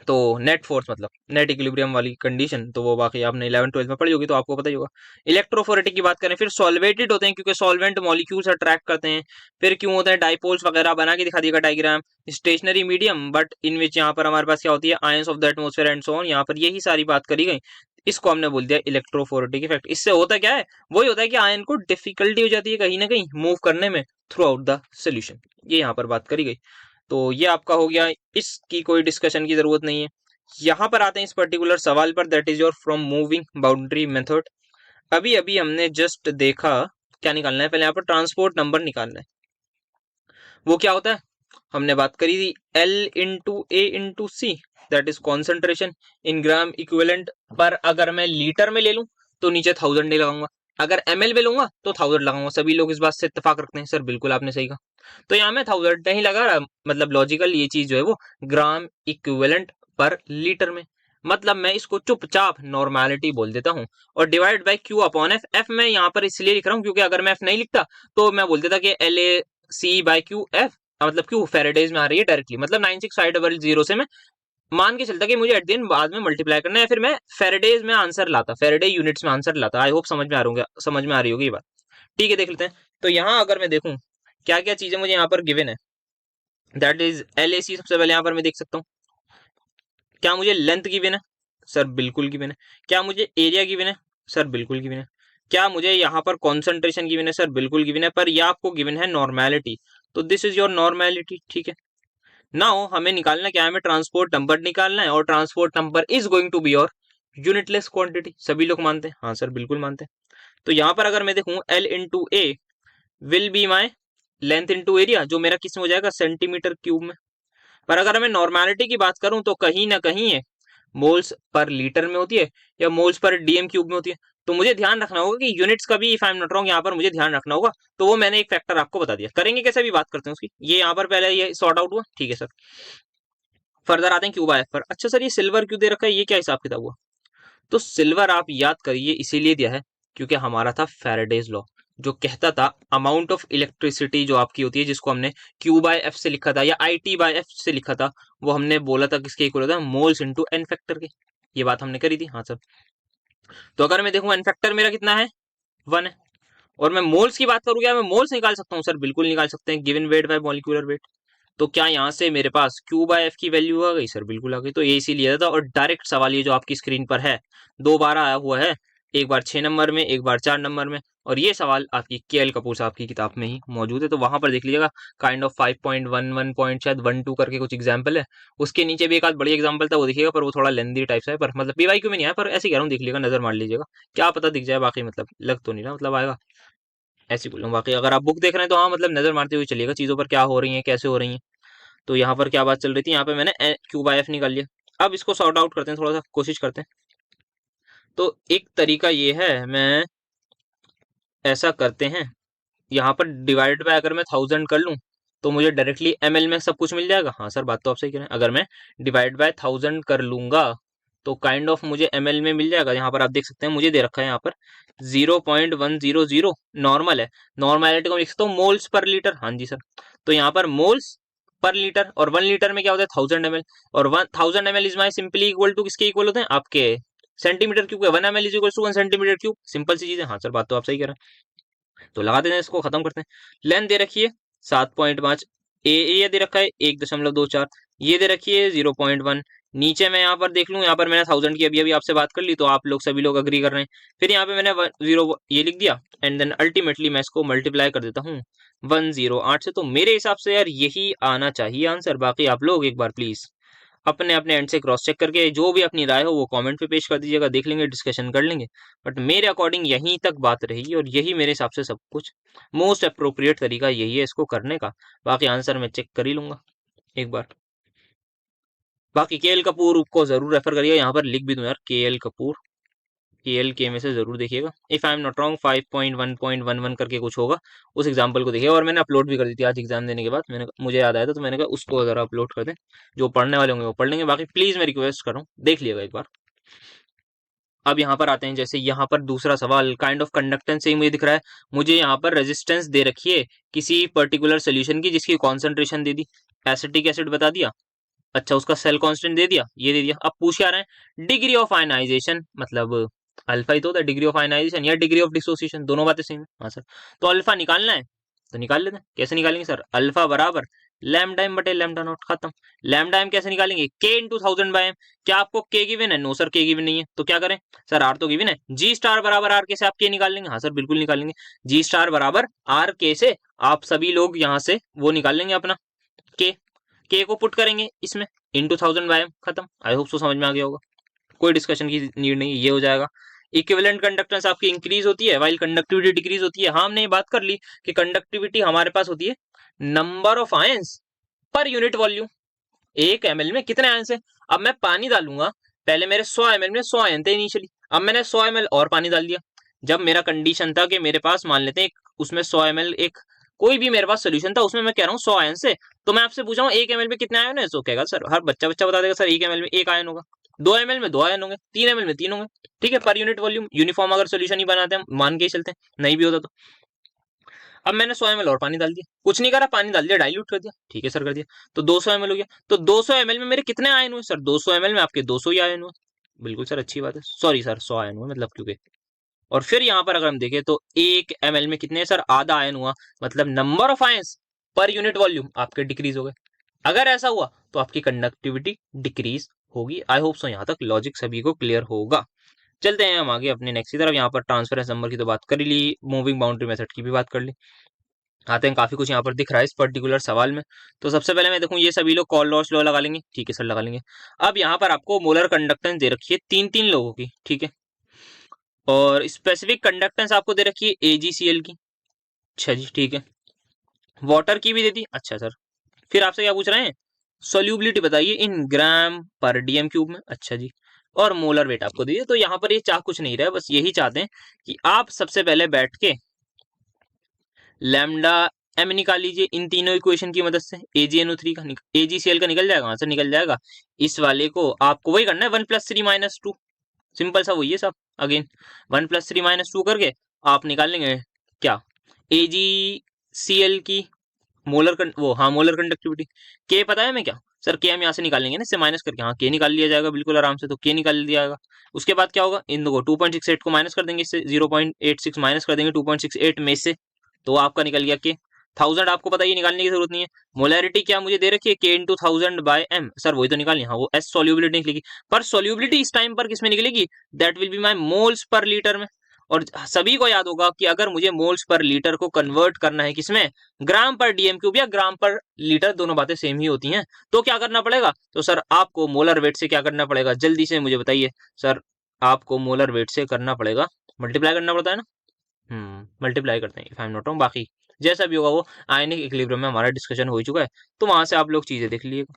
तो नेट फोर्स मतलब नेट इक्विलिब्रियम वाली कंडीशन, तो वो बाकी आपने 11th-12th में पढ़ी होगी, तो आपको पता ही होगा। इलेक्ट्रोफोरेटिक की बात करें, फिर सॉल्वेटेड होते हैं क्योंकि सॉल्वेंट मॉलिक्यूल्स अट्रैक्ट करते हैं। फिर क्यों होते हैं, डाइपोल्स वगैरह बना के दिखा दिएगा diagram. Stationary medium but in which यहाँ पर हमारे पास क्या होती है, ions of the atmosphere and so on. यहाँ पर यही सारी बात करी गई, इसको हमने बोल दिया इलेक्ट्रोफोरेटिक इफेक्ट। इससे होता क्या है, वही होता है कि आयन को डिफिकल्टी हो जाती है कहीं ना कहीं मूव करने में थ्रू आउट द सोल्यूशन। ये यहाँ पर बात करी गई। तो ये आपका हो गया, इसकी कोई डिस्कशन की जरूरत नहीं है। यहाँ पर आते हैं इस पर्टिकुलर सवाल पर, that is your from moving boundary method. अभी अभी हमने जस्ट देखा, क्या निकालना है पहले, यहाँ पर ट्रांसपोर्ट नंबर निकालना है। वो क्या होता है, हमने बात करी थी L into A into C, that is concentration in gram equivalent. पर अगर मैं लीटर में ले लूं तो नीचे 1000 नहीं लगाऊंगा, अगर ml में लूंगा तो 1000 लगाऊंगा। सभी लोग इस बात से इत्तेफाक रखते हैं, सर बिल्कुल आपने सही कहा। तो यहाँ मैं 1000 नहीं लगा रहा, मतलब लॉजिकल ये चीज जो है वो ग्राम इक्विवेलेंट पर लीटर में। मतलब मैं इसको चुपचाप नॉर्मेलिटी बोल देता हूँ। और divide by Q upon F, F मैं यहाँ पर इसलिए लिख रहा हूँ क्योंकि अगर मैं एफ नहीं लिखता तो मैं बोल देता कि L A C by Q F, मतलब क्यू फेरेडेज में आ रही है डायरेक्टली, मतलब 96500 से मैं मान के चलता कि मुझे एट दिन बाद में मल्टीप्लाई करना है, फिर मैं फेरेडेज में आंसर लाता, फेरेडे यूनिट्स में आंसर लाता। आई होप समझ में आ रही होगी, समझ में आ रही होगी ये बात। ठीक है, देख लेते हैं। तो यहाँ अगर मैं देखूं क्या क्या चीजें मुझे यहाँ पर गिवन है, दैट इज एल ए सी। सबसे पहले यहाँ पर मैं देख सकता हूँ क्या मुझे लेंथ गिवन है, सर बिल्कुल गिवन है। क्या मुझे एरिया गिवन है, सर बिल्कुल गिवन है। क्या मुझे यहाँ पर कॉन्सेंट्रेशन गिवन है, सर बिल्कुल गिवन है। पर यह आपको गिवन है नॉर्मेलिटी, तो दिस इज योर नॉर्मेलिटी। ठीक है, नाउ हमें निकालना क्या है, हमें ट्रांसपोर्ट नंबर निकालना है, और transport number is going to be your unitless quantity. सभी लोग मानते हैं, हाँ सर बिल्कुल मानते हैं। तो यहाँ पर अगर मैं देखूं L into A will be my length into area, जो मेरा किस में हो जाएगा, सेंटीमीटर क्यूब में। पर अगर मैं नॉर्मेलिटी की बात करूं तो कहीं ना कहीं है मोल्स पर लीटर में होती है या मोल्स पर डीएम क्यूब में होती है। तो मुझे ध्यान रखना होगा कि यूनिट्स का भी, if I am not wrong, यहाँ पर मुझे ध्यान रखना होगा। तो वो मैंने एक फैक्टर आपको बता दिया, करेंगे कैसे भी बात करते हैं उसकी। ये यहाँ पर पहले ये सॉर्ट आउट हुआ, ठीक है सर। फर्दर आते हैं क्यूब बाय एफ पर। अच्छा सर ये सिल्वर क्यों दे रखा है, ये क्या हिसाब किताब हुआ। तो सिल्वर आप याद करिए इसीलिए दिया है क्योंकि हमारा था फैराडेज लॉ, जो कहता था अमाउंट ऑफ इलेक्ट्रिसिटी जो आपकी होती है, जिसको हमने क्यू बाय एफ से लिखा था या आई टी बाय एफ से लिखा था, वो हमने बोला था किसके इक्वल होता है, मोल्स इंटू एन फैक्टर के। ये बात हमने करी थी, हाँ सर। तो अगर मैं देखूं एन फैक्टर मेरा कितना है, 1 है। और मैं मोल्स की बात करूं, क्या मैं मोल्स निकाल सकता हूँ, सर बिल्कुल निकाल सकते हैं, given weight by molecular weight. तो क्या यहाँ से मेरे पास क्यू बाय एफ की वैल्यू आ गई, सर बिल्कुल आ गई। तो ये इसीलिए था। और डायरेक्ट सवाल ये जो आपकी स्क्रीन पर है 2 बार आया हुआ है, एक बार 6 नंबर में, एक बार 4 नंबर में। और ये सवाल आपकी के एल कपूर साहब की किताब में ही मौजूद है, तो वहां पर देख लीजिएगा। काइंड ऑफ 5.11 पॉइंट शायद 12 करके कुछ एग्जाम्पल है। उसके नीचे भी एक आध बड़ी एग्जाम्पल था, वो देखिएगा, पर वो थोड़ा लेंदी टाइप सा है। पर मतलब पीवाईक्यू में नहीं आया, पर ऐसे कह रहा हूँ, देख लीजिएगा, नजर मार लीजिएगा, क्या पता दिख जाए। बाकी मतलब लग तो नहीं रहा मतलब आएगा, ऐसे बोलूँ। बाकी अगर आप बुक देख रहे हैं तो हाँ, मतलब नजर मारते हुए चलिएगा चीजों पर क्या हो रही है, कैसे हो रही है। तो यहाँ पर क्या बात चल रही थी, यहाँ पे मैंने क्यू बाय एफ निकाल लिया। अब इसको सॉर्ट आउट करते हैं, थोड़ा सा कोशिश करते हैं। तो एक तरीका ये है, मैं ऐसा करते हैं, यहाँ पर डिवाइड बाय अगर मैं 1000 कर लूँ तो मुझे डायरेक्टली एमएल में सब कुछ मिल जाएगा। हाँ सर बात तो आप सही कह रहे हैं, अगर मैं डिवाइड बाय 1000 कर लूंगा तो काइंड ऑफ मुझे एमएल में मिल जाएगा। यहाँ पर आप देख सकते हैं मुझे दे रखा है यहाँ पर 0.100 नॉर्मल है। नॉर्मलिटी को लिख सकता हूँ मोल्स पर लीटर, हाँ जी सर। तो यहाँ पर मोल्स पर लीटर, और 1 लीटर में क्या होता है, 1000 ml। और 1000 ml is my simply equal to किसके इक्वल होते हैं, आपके सेंटीमीटर क्यूब के। 1 ml is equal to 1 centimetre cube, simple सी चीज है। हाँ सर बात तो आप सही कह रहे हैं। तो लगा देते हैं, इसको खत्म करते हैं। लेंथ दे रखी है 7.5, ए दे रखा है 1.24, ये दे रखी है 0.1। नीचे मैं यहाँ पर देख लूँ, यहाँ पर मैंने 1000 की अभी अभी आपसे बात कर ली, तो आप लोग सभी लोग अग्री कर रहे हैं। फिर यहाँ पे मैंने 0 ये लिख दिया, एंड देन अल्टीमेटली मैं इसको मल्टीप्लाई कर देता हूँ 108 से। तो मेरे हिसाब से यार यही आना चाहिए आंसर। बाकी आप लोग एक बार प्लीज अपने अपने एंड से क्रॉस चेक करके जो भी अपनी राय हो वो कमेंट पे पेश कर दीजिएगा, देख लेंगे, डिस्कशन कर लेंगे। बट मेरे अकॉर्डिंग यहीं तक बात रही, और यही मेरे हिसाब से सब कुछ मोस्ट अप्रोप्रिएट तरीका यही है इसको करने का। बाकी आंसर मैं चेक कर ही लूंगा एक बार। बाकी के एल कपूर को जरूर रेफर करिएगा, यहाँ पर लिख भी दूं यार, के एल कपूर, के एल के में से जरूर देखिएगा। If I am not wrong 5.1.11 करके कुछ होगा, उस एग्जाम्पल को देखिएगा। और मैंने अपलोड भी कर दी थी आज एग्जाम देने के बाद, मैंने मुझे याद आया था, तो मैंने कहा उसको अगर अपलोड कर दें, जो पढ़ने वाले होंगे वो पढ़ लेंगे। बाकी प्लीज मैं रिक्वेस्ट कर रहा हूँ देख लिएगा एक बार। अब यहाँ पर आते हैं, जैसे यहाँ पर दूसरा सवाल काइंड ऑफ कंडक्टेंस से ही मुझे दिख रहा है। मुझे यहाँ पर रेजिस्टेंस दे रखी है किसी पर्टिकुलर सोल्यूशन की, जिसकी कॉन्सेंट्रेशन दे दी, एसिटिक एसिड बता दिया। अच्छा उसका सेल कांस्टेंट दे दिया, ये दे दिया। अब पूछ क्या रहे हैं, डिग्री ऑफ आयनाइजेशन, मतलब अल्फा ही तो होता है, डिग्री ऑफ आयनाइजेशन या डिग्री ऑफ डिसोसिएशन, दोनों बातें सेम है। हाँ सर, तो अल्फा निकालना है तो निकाल लेते हैं। कैसे निकालेंगे सर, अल्फा बराबर लैम्डा एम बटे लैम्डा नॉट, खत्म। लैम्डा एम कैसे निकालेंगे, के इंटू 1000 बाय एम। क्या आपको के गिवन है, नो सर के गिवन नहीं है, तो क्या करें सर, आर तो गिवन है, जी स्टार बराबर आर के से आप के निकाल लेंगे। हाँ सर बिल्कुल निकालेंगे, जी स्टार बराबर आर के से आप सभी लोग यहाँ से वो निकाल लेंगे अपना के को पुट करेंगे इसमें इंटू 1000 बाय एम, खत्म। आई होप सो समझ में आ गया होगा, कोई डिस्कशन की नीड नहीं, ये हो जाएगा। इक्विवेलेंट कंडक्टेंस आपकी इंक्रीज होती है वाइल कंडक्टिविटी डिक्रीज होती है। हाँ हमने ये बात कर ली कि कंडक्टिविटी हमारे पास होती है number of ions per unit volume, 1 ml में कितने आयंस है। अब मैं पानी डालूंगा, पहले मेरे 100 ml में 100 आयन थे इनिशियली, अब मैंने 100 ml और पानी डाल दिया। जब मेरा कंडीशन था कि मेरे पास मान लेते हैं उसमें 100 ml एक कोई भी मेरे पास सोल्यूशन था, उसमें मैं कह रहा हूँ 100 आयन से, तो मैं आपसे पूछा हूँ 1 ml में कितने आयन है, तो कहेगा सर, हर बच्चा बच्चा बता देगा सर 1 ml में 1 आयन होगा। 2 ml में 2 आयन होंगे, 3 ml में 3 होंगे, ठीक है। पर यूनिट वॉल्यूम यूनिफॉर्म अगर सोल्यूशन ही बनाते हैं, मान के ही चलते हैं, नहीं भी होता तो। अब मैंने 100 ml और पानी डाल दिया, कुछ नहीं करा, पानी डाल दिया, डाइल्यूट कर दिया, ठीक है सर, कर दिया, तो 200 ml हो गया। तो 200 ml में मेरे कितने आयन हुए सर? 200 ml में आपके 200 ही आयन हुए। बिल्कुल सर, अच्छी बात है, सॉरी सर, 100 आयन हुए मतलब, क्योंकि और फिर यहाँ पर अगर हम देखें तो 1 ml में कितने सर? आधा आयन हुआ, मतलब नंबर ऑफ आयन्स पर यूनिट वॉल्यूम आपके डिक्रीज हो गए। अगर ऐसा हुआ तो आपकी कंडक्टिविटी डिक्रीज होगी। आई होप सो यहाँ तक लॉजिक सभी को क्लियर होगा। चलते हैं हम आगे अपने नेक्स्ट की तरफ। यहाँ पर ट्रांसफरेंस नंबर की तो बात कर ली, मूविंग बाउंड्री मेथड की भी बात कर ली। आते हैं, काफी कुछ यहाँ पर दिख रहा है इस पर्टिकुलर सवाल में। तो सबसे पहले मैं देखूं, ये सभी लोग कॉलरॉस लॉ लगा लेंगे, ठीक है सर, लगा लेंगे। अब यहाँ पर आपको मोलर कंडक्टेंस दे रखी है 3-3 लोगों की, ठीक है, और स्पेसिफिक कंडक्टेंस आपको दे रखी है AgCl की। अच्छा जी, ठीक है। वाटर की भी दे दी, अच्छा सर। फिर आपसे क्या पूछ रहे हैं? सोल्यूबिलिटी बताइए इन ग्राम पर DM³ में, अच्छा जी। और मोलर वेट आपको दीजिए। तो यहाँ पर ये चाह कुछ नहीं रहा है, बस यही चाहते हैं कि आप सबसे पहले बैठ के लैम्डा m निकाल लीजिए इन तीनों इक्वेशन की मदद से। AgNO3 का AgCl का निकल जाएगा, वहां से निकल जाएगा। इस वाले को आपको वही करना है, 1 + 3 - 2, सिंपल सा वही है साहब। अगेन 1 + 3 - 2 करके आप निकाल लेंगे क्या? AgCl की मोलर कंडक्टिविटी। के पता है हमें क्या सर? के हम यहाँ से निकालेंगे ना, इससे माइनस करके, हाँ के निकाल लिया जाएगा बिल्कुल आराम से, तो के निकाल लिया जाएगा। उसके बाद क्या होगा? इन दो 2.68 को माइनस कर देंगे, इससे 0.86 माइनस कर देंगे 2.68 में से, तो आपका निकल गया के। 1000 आपको पता, ये निकालने की जरूरत नहीं है। मोलैरिटी क्या मुझे दे रखी है? के इंटू 1000/m, सर वही तो निकालनी है, हाँ वो एस सोल्यूबिलिटी निकलेगी। पर सोल्यूबिलिटी इस टाइम पर किसमें निकलेगी? That will be my moles per litre में। और सभी को याद होगा कि अगर मुझे मोल्स पर लीटर को कन्वर्ट करना है किसमें? ग्राम पर DM³ या ग्राम पर लीटर, दोनों बातें सेम ही होती हैं। तो क्या करना पड़ेगा? तो सर आपको मोलर वेट से क्या करना पड़ेगा? जल्दी से मुझे बताइए सर। आपको मोलर वेट से करना पड़ेगा, मल्टीप्लाई करना पड़ता है ना। मल्टीप्लाई करते हैं if I am not wrong. बाकी जैसा भी होगा वो आयनिक इक्विलिब्रियम में हमारा डिस्कशन हो ही चुका है, तो वहां से आप लोग चीजें देख लीजिएगा।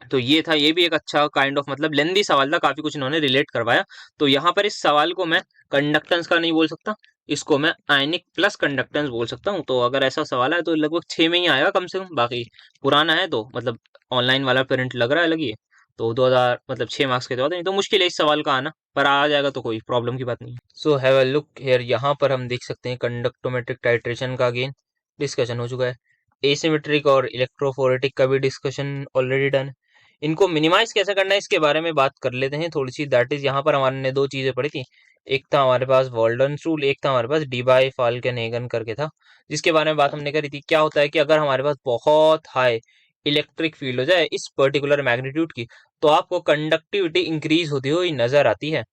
तो ये था, ये भी एक अच्छा काइंड ऑफ मतलब लेंदी सवाल था, काफी कुछ इन्होंने रिलेट करवाया। तो यहाँ पर इस सवाल को मैं कंडक्टेंस का नहीं बोल सकता, इसको मैं आयनिक प्लस कंडक्टेंस बोल सकता हूँ। तो अगर ऐसा सवाल है तो लगभग 6 में ही आएगा कम से कम। बाकी पुराना है तो मतलब ऑनलाइन वाला प्रिंट लग रहा है लगी है, तो 2000 मतलब 6 मार्क्स के तो आते नहीं, तो मुश्किल है इस सवाल का आना, पर आ जाएगा तो कोई प्रॉब्लम की बात नहीं। So have a look here, यहाँ पर हम देख सकते हैं कंडक्टोमेट्रिक टाइट्रेशन का अगेन डिस्कशन हो चुका है। एसिमेट्रिक और इलेक्ट्रोफोरेटिक का भी डिस्कशन ऑलरेडी डन है। इनको मिनिमाइज कैसे करना है इसके बारे में बात कर लेते हैं थोड़ी सी। दैट इज, यहाँ पर हमारे ने दो चीजें पढ़ी थी। एक था हमारे पास वॉल्डन्स रूल, एक था हमारे पास डी बाई फाल्केनहेगन करके था, जिसके बारे में बात हमने करी थी। क्या होता है कि अगर हमारे पास बहुत हाई इलेक्ट्रिक फील्ड हो जाए इस पर्टिकुलर मैग्नीट्यूड की, तो आपको कंडक्टिविटी इंक्रीज होती हुई नजर आती है।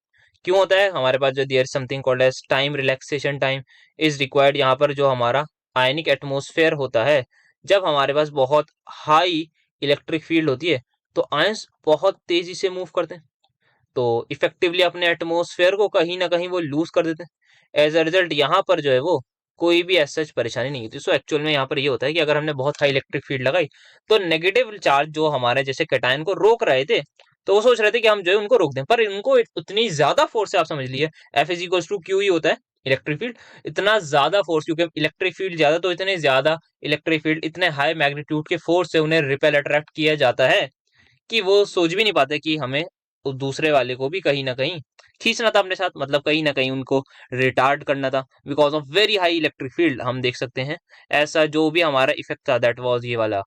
क्यों होता है? हमारे पास जो there something called as time relaxation time is required. यहाँ पर जो हमारा आयनिक एटमोस्फेयर होता है, जब हमारे पास बहुत हाई इलेक्ट्रिक फील्ड होती है तो आयंस बहुत तेजी से मूव करते हैं, तो इफेक्टिवली अपने एटमोस्फेयर को कहीं ना कहीं वो लूज कर देते हैं। एज अ रिजल्ट यहाँ पर जो है वो कोई भी ऐसा सच परेशानी नहीं होती। सो एक्चुअल में यहाँ पर ये होता है कि अगर हमने बहुत हाई इलेक्ट्रिक फील्ड लगाई तो नेगेटिव चार्ज जो हमारे जैसे कैटायन को रोक रहे थे, तो वो सोच रहे थे कि हम जो है उनको रोक दें, पर इनको उतनी ज्यादा फोर्स से, आप समझ लीजिए F=Q ही होता है इलेक्ट्रिक फील्ड, इतना ज्यादा फोर्स, क्योंकि इलेक्ट्रिक फील्ड ज्यादा, तो इतने ज्यादा इलेक्ट्रिक फील्ड, इतने हाई मैग्नीट्यूड के फोर्स से उन्हें रिपेल अट्रैक्ट किया जाता है कि वो सोच भी नहीं पाते कि हमें दूसरे वाले को भी कहीं ना कहीं खींचना था अपने साथ, मतलब कहीं ना कहीं उनको रिटार्ड करना था because of very high electric field. हम देख सकते हैं ऐसा जो भी हमारा इफेक्ट था, दैट वाज ये वाला,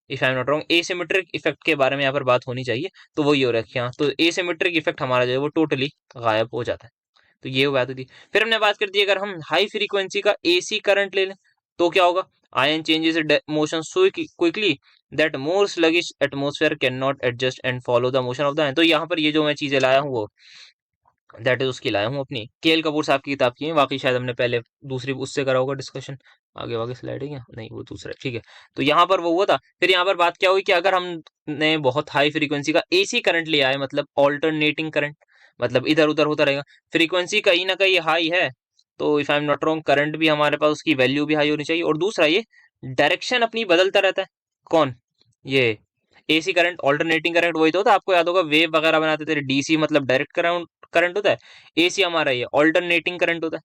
if I am not wrong, asymmetric effect के बारे में यहाँ पर बात होनी चाहिए, तो वही हो रखी है। तो एसिमेट्रिक इफेक्ट हमारा जो है वो टोटली गायब हो जाता है। तो ये बात होती। फिर हमने बात कर दी, अगर हम हाई फ्रीक्वेंसी का AC करंट ले लें तो क्या होगा? Ion changes motion so quickly that more sluggish atmosphere can not adjust and follow the motion of the ion. तो यहाँ पर ये जो मैं चीजें लाया हूँ वो दैट इज उसकी लाया हूँ अपनी केएल कपूर साहब की किताब की है। बाकी शायद हमने पहले दूसरी उससे करा होगा डिस्कशन। आगे आगे स्लाइड है क्या? नहीं, वो दूसरा है, ठीक है। तो यहाँ पर वो हुआ था। फिर यहाँ पर बात क्या हुई कि अगर हमने बहुत हाई फ्रीक्वेंसी का AC करंट लिया है, मतलब ऑल्टरनेटिंग करंट, मतलब इधर उधर होता रहेगा, फ्रीक्वेंसी कहीं ना कहीं हाई है, तो if I am not wrong current भी हमारे पास उसकी वैल्यू भी हाई होनी चाहिए। और दूसरा ये डायरेक्शन अपनी बदलता रहता है। कौन? ये AC करंट, ऑल्टरनेटिंग करंट वही तो होता है, आपको याद होगा वेव वगैरह बनाते थे। DC मतलब डायरेक्ट करंट करंट होता है, AC हमारा ये ऑल्टरनेटिंग करंट होता है।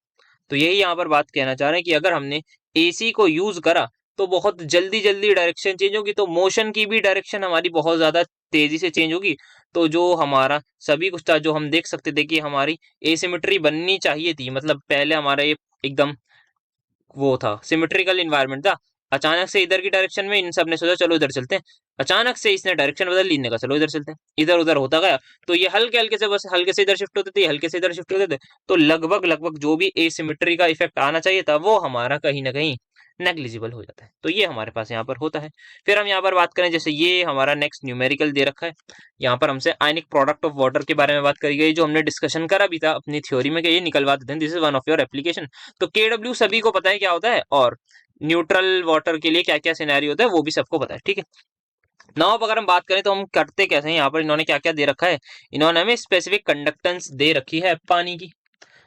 तो यही यहाँ पर बात कहना चाह रहे हैं कि अगर हमने AC को यूज करा तो बहुत जल्दी जल्दी डायरेक्शन चेंज होगी, तो मोशन की भी डायरेक्शन हमारी बहुत ज्यादा तेजी से चेंज होगी। तो जो हमारा सभी कुछ था, जो हम देख सकते थे कि हमारी एसिमेट्री बननी चाहिए थी, मतलब पहले हमारा ये एकदम वो था, सिमेट्रिकल इन्वायरमेंट था। अचानक से इधर की डायरेक्शन में इन सब ने सोचा चलो इधर चलते हैं, अचानक से इसने डायरेक्शन बदल ली, इनने कहा चलो इधर चलते हैं, इधर उधर होता गया। तो ये हल्के हल्के से, बस हल्के से इधर शिफ्ट होते थे, हल्के से इधर शिफ्ट होते थे, तो लगभग लगभग जो भी एसिमेट्री का इफेक्ट आना चाहिए था वो हमारा कहीं ना कहीं नेग्लिजिबल हो जाता है। तो ये हमारे पास यहाँ पर होता है। फिर हम यहाँ पर बात करें, जैसे ये हमारा नेक्स्ट न्यूमेरिकल दे रखा है, यहाँ पर हमसे आयनिक प्रोडक्ट ऑफ वाटर के बारे में बात करी गई, जो हमने डिस्कशन करा भी था अपनी थ्योरी में कि ये निकलवा देते हैं, this is one of your application. तो KW सभी को पता है क्या होता है, और न्यूट्रल वाटर के लिए क्या क्या सिनेरियो होता है वो भी सबको पता है, ठीक है। नाउ अब अगर हम बात करें तो हम करते कैसे हैं, यहाँ पर इन्होंने क्या क्या दे रखा है, इन्होंने हमें स्पेसिफिक कंडक्टेंस दे रखी है पानी की,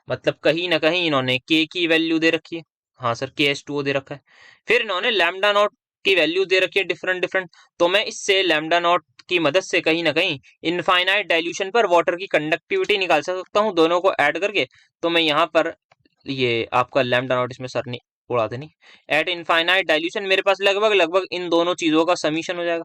मतलब कहीं ना कहीं इन्होंने के की वैल्यू दे रखी है, हाँ सर KH2O दे रखा है। फिर इन्होंने लैम्डा नॉट की वैल्यू दे रखी है डिफरेंट डिफरेंट, तो मैं इससे लैम्डा नॉट की मदद से कहीं ना कहीं इनफाइनाइट डाइल्यूशन पर वाटर की कंडक्टिविटी निकाल सकता हूँ दोनों को ऐड करके। तो मैं यहाँ पर ये आपका लैम्डा नॉट, इसमें सर नहीं उड़ाते नहीं, एट इनफाइनाइट डाइल्यूशन मेरे पास लगभग लगभग इन दोनों चीजों का समीशन हो जाएगा,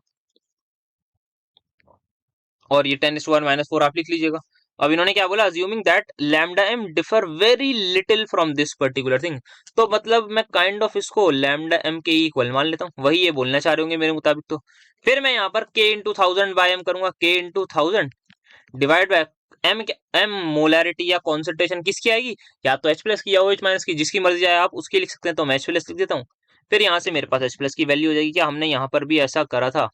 और ये 10⁻⁻⁴ आप लिख लीजिएगा। अब इन्होंने क्या बोला, assuming that lambda M differ very little from this particular thing, तो मतलब मैं काइंड ऑफ इसको लैम्डा एम के इक्वल मान लेता हूँ, वही ये बोलना चाह रहे होंगे मेरे मुताबिक। तो फिर मैं यहाँ पर k इंटू 1000 बाय एम करूंगा, k into 1000 divide by M, M molarity या कॉन्सेंट्रेशन किसकी आएगी, या तो H प्लस की या OH माइनस की, जिसकी मर्जी आए आप उसकी लिख सकते हैं, तो मैं H प्लस लिख देता हूँ। फिर यहाँ से मेरे पास H प्लस की वैल्यू हो जाएगी, क्या हमने यहाँ पर भी ऐसा करा था।